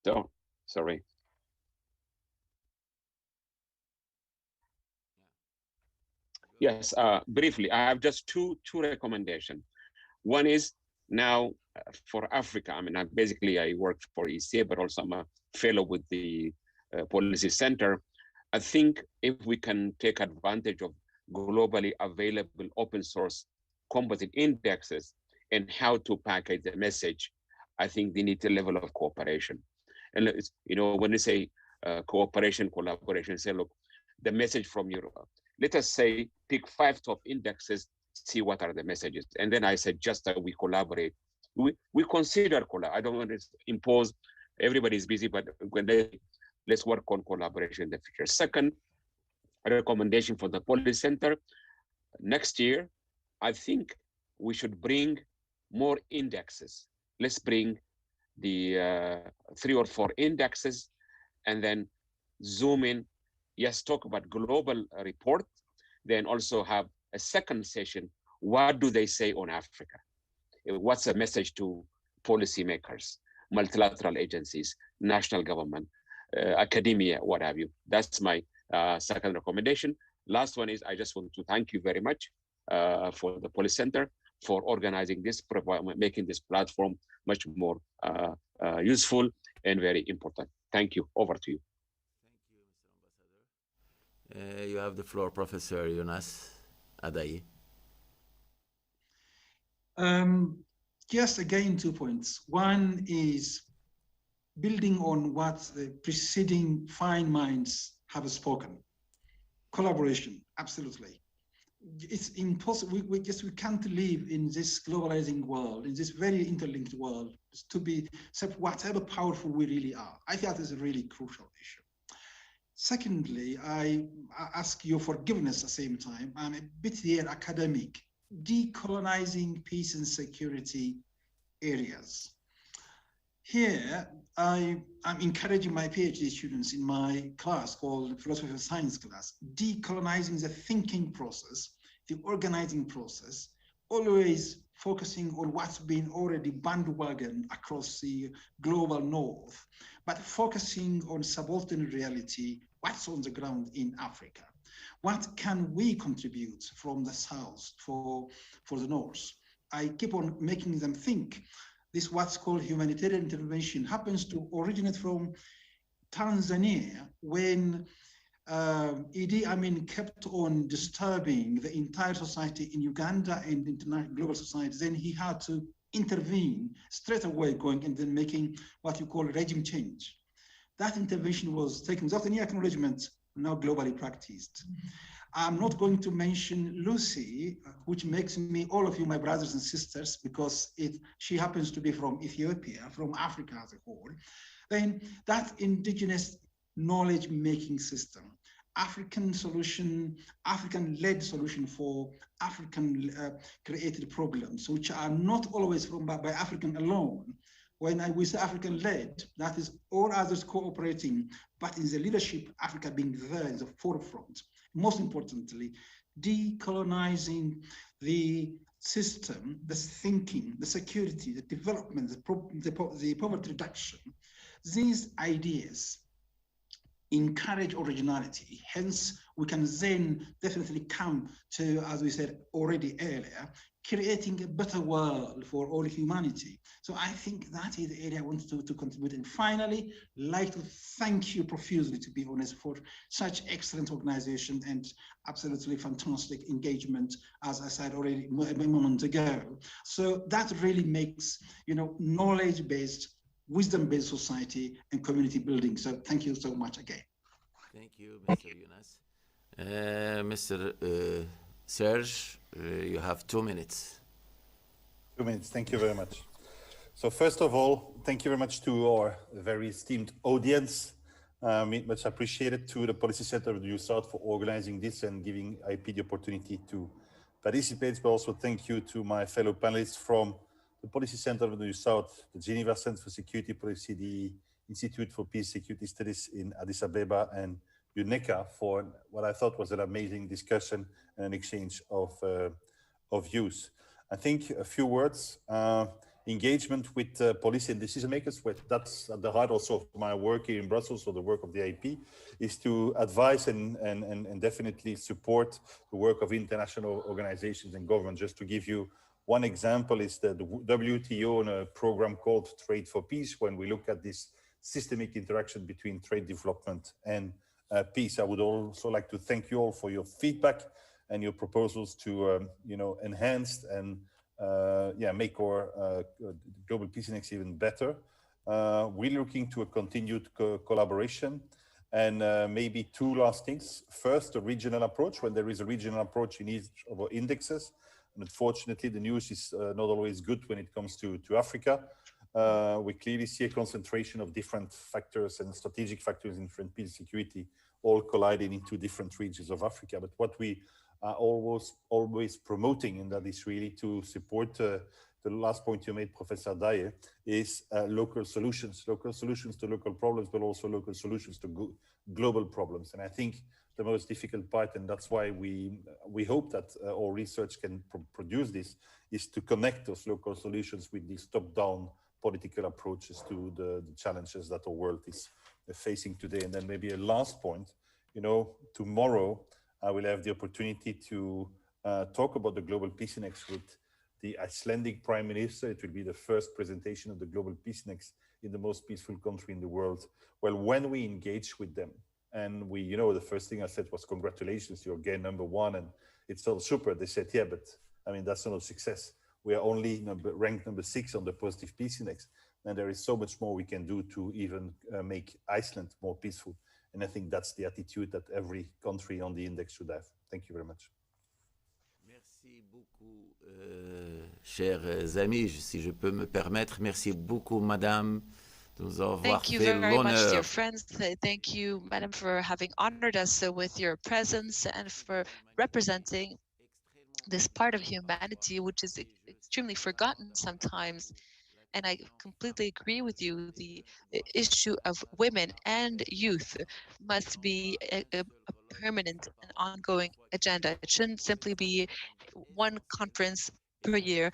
So, sorry. Yes, briefly, I have just two recommendations. One is now for Africa. I mean, I work for ECA, but also I'm a fellow with the Policy Center. I think if we can take advantage of globally available open source composite indexes and how to package the message, I think they need a level of cooperation. And it's, when you say cooperation, collaboration, say, look, the message from Europe. Let us say, pick 5 top indexes, see what are the messages. And then I suggest that we collaborate. We consider I don't want to impose, everybody's busy, but let's work on collaboration in the future. Second, a recommendation for the Policy Center. Next year, I think we should bring more indexes. Let's bring the 3 or 4 indexes and then zoom in. Yes, talk about global report, then also have a second session. What do they say on Africa? What's the message to policymakers, multilateral agencies, national government, academia, what have you? That's my second recommendation. Last one is I just want to thank you very much for the Policy Center for organizing this, making this platform much more useful and very important. Thank you. Over to you. You have the floor, Professor Yonas, Adaye. Just again, 2 points. One is building on what the preceding fine minds have spoken. Collaboration, absolutely. It's impossible. We can't live in this globalizing world, in this very interlinked world, to be whatever powerful we really are. I think that is a really crucial issue. Secondly, I ask your forgiveness at the same time. I'm a bit here academic. Decolonizing peace and security areas. Here, I'm encouraging my PhD students in my class called Philosophy of Science class, decolonizing the thinking process, the organizing process, always focusing on what's been already bandwagon across the global north, but focusing on subaltern reality, what's on the ground in Africa. What can we contribute from the south for the north? I keep on making them think this what's called humanitarian intervention happens to originate from Tanzania when Idi Amin kept on disturbing the entire society in Uganda and international global society. Then he had to intervene straight away, going and then making what you call regime change. That intervention was taken without any acknowledgement, now globally practiced. I'm not going to mention Lucy, which makes me, all of you, my brothers and sisters, because she happens to be from Ethiopia, from Africa as a whole. Then that indigenous knowledge-making system, African solution, African-led solution for African-created problems, which are not always by African alone. When we say African-led, that is all others cooperating, but in the leadership, Africa being there in the forefront. Most importantly, decolonizing the system, the thinking, the security, the development, the poverty reduction. These ideas encourage originality. Hence, we can then definitely come to, as we said already earlier, creating a better world for all humanity. So I think that is the area I want to contribute. And finally, like to thank you profusely, to be honest, for such excellent organization and absolutely fantastic engagement, as I said already a moment ago. So that really makes, knowledge-based, wisdom-based society and community building. So thank you so much again. Thank you, Mr. Yonas. Mr. Serge, you have 2 minutes. 2 minutes, thank you very much. So first of all, thank you very much to our very esteemed audience. Much appreciated to the Policy Center of the New South for organizing this and giving IP the opportunity to participate, but also thank you to my fellow panelists from the Policy Center of the New South, the Geneva Center for Security Policy, the Institute for Peace Security Studies in Addis Ababa, and Annika for what I thought was an amazing discussion and an exchange of views. I think a few words, engagement with policy and decision makers, that's at the heart also of my work here in Brussels, or the work of the IP, is to advise and definitely support the work of international organizations and governments. Just to give you one example is the WTO on a program called Trade for Peace. When we look at this systemic interaction between trade development and peace, I would also like to thank you all for your feedback and your proposals to enhance and make our Global Peace Index even better. We're looking to a continued collaboration, and maybe 2 last things. First, a regional approach. When there is a regional approach in each of our indexes, and unfortunately the news is not always good when it comes to Africa. We clearly see a concentration of different factors and strategic factors in different peace and security, all colliding into different regions of Africa. But what we are always promoting, and that is really to support the last point you made, Professor Adaye, is local solutions to local problems, but also local solutions to global problems. And I think the most difficult part, and that's why we hope that our research can produce this, is to connect those local solutions with these top-down political approaches to the challenges that the world is facing today. And then maybe a last point, tomorrow I will have the opportunity to talk about the Global Peace Index with the Icelandic Prime Minister. It will be the first presentation of the Global Peace Index in the most peaceful country in the world. Well, when we engage with them, and the first thing I said was, congratulations, you're again #1, and it's all super. They said, yeah, but I mean, that's not a success. We are only ranked #6 on the Positive Peace Index. And there is so much more we can do to even make Iceland more peaceful. And I think that's the attitude that every country on the index should have. Thank you very much. Merci beaucoup, chers amis, si je peux me permettre. Merci beaucoup, madame, de nous avoir fait l'honneur. Thank you very much, dear friends. Thank you, madam, for having honored us with your presence and for representing this part of humanity, which is extremely forgotten sometimes. And I completely agree with you. The issue of women and youth must be a permanent and ongoing agenda. It shouldn't simply be one conference per year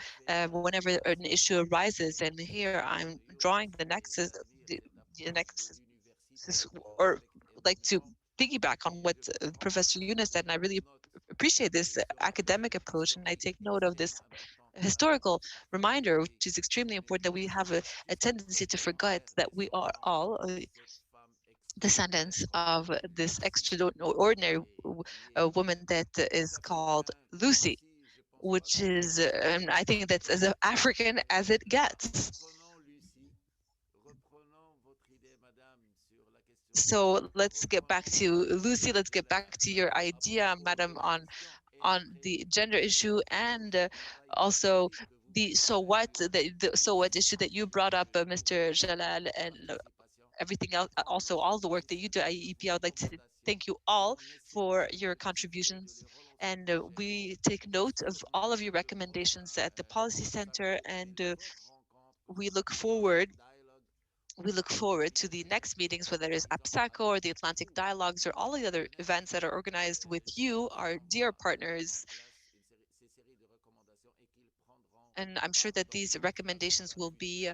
whenever an issue arises. And here I'm drawing the nexus, the nexus, or like to piggyback on what Professor Yonas said, and I really appreciate this academic approach, and I take note of this historical reminder, which is extremely important, that we have a tendency to forget that we are all descendants of this extraordinary woman that is called Lucy, which is, and I think that's as African as it gets. So let's get back to Lucy. Let's get back to your idea, Madam, on the gender issue, and also the so what, the so what issue that you brought up, Mr. Jalal, and everything else, also all the work that you do at IEP. I would like to thank you all for your contributions, and we take note of all of your recommendations at the Policy Center, and we look forward to the next meetings, whether it's APSACO or the Atlantic Dialogues or all the other events that are organized with you, our dear partners. And I'm sure that these recommendations will be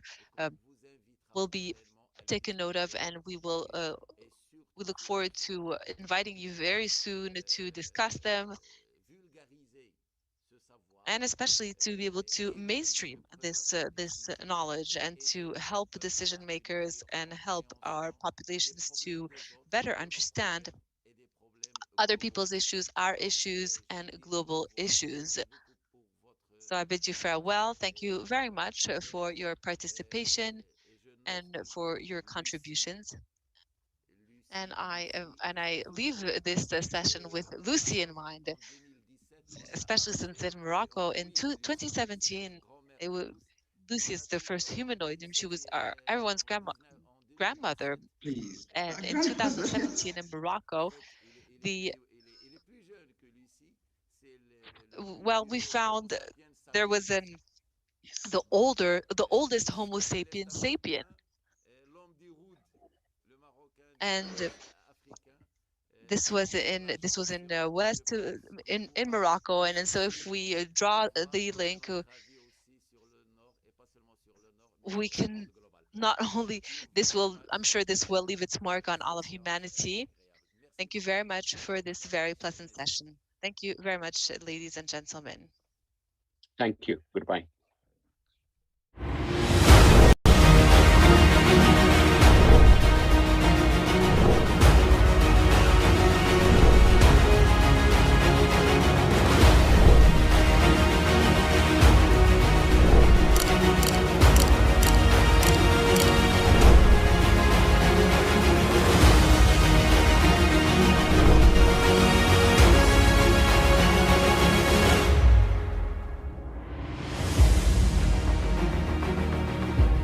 taken note of, and we look forward to inviting you very soon to discuss them, and especially to be able to mainstream this knowledge and to help decision makers and help our populations to better understand other people's issues, our issues, and global issues. So I bid you farewell. Thank you very much for your participation and for your contributions. And I leave this session with Lucy in mind, especially since in Morocco in 2017, Lucy is the first humanoid, and she was everyone's grandmother. Please. And in 2017 in Morocco, we found there was the oldest Homo sapien sapien, and this was in west in Morocco. And so if we draw the link, we can not only I'm sure this will leave its mark on all of humanity. Thank you very much for this very pleasant session. Thank you very much, ladies and gentlemen. Thank you. Goodbye.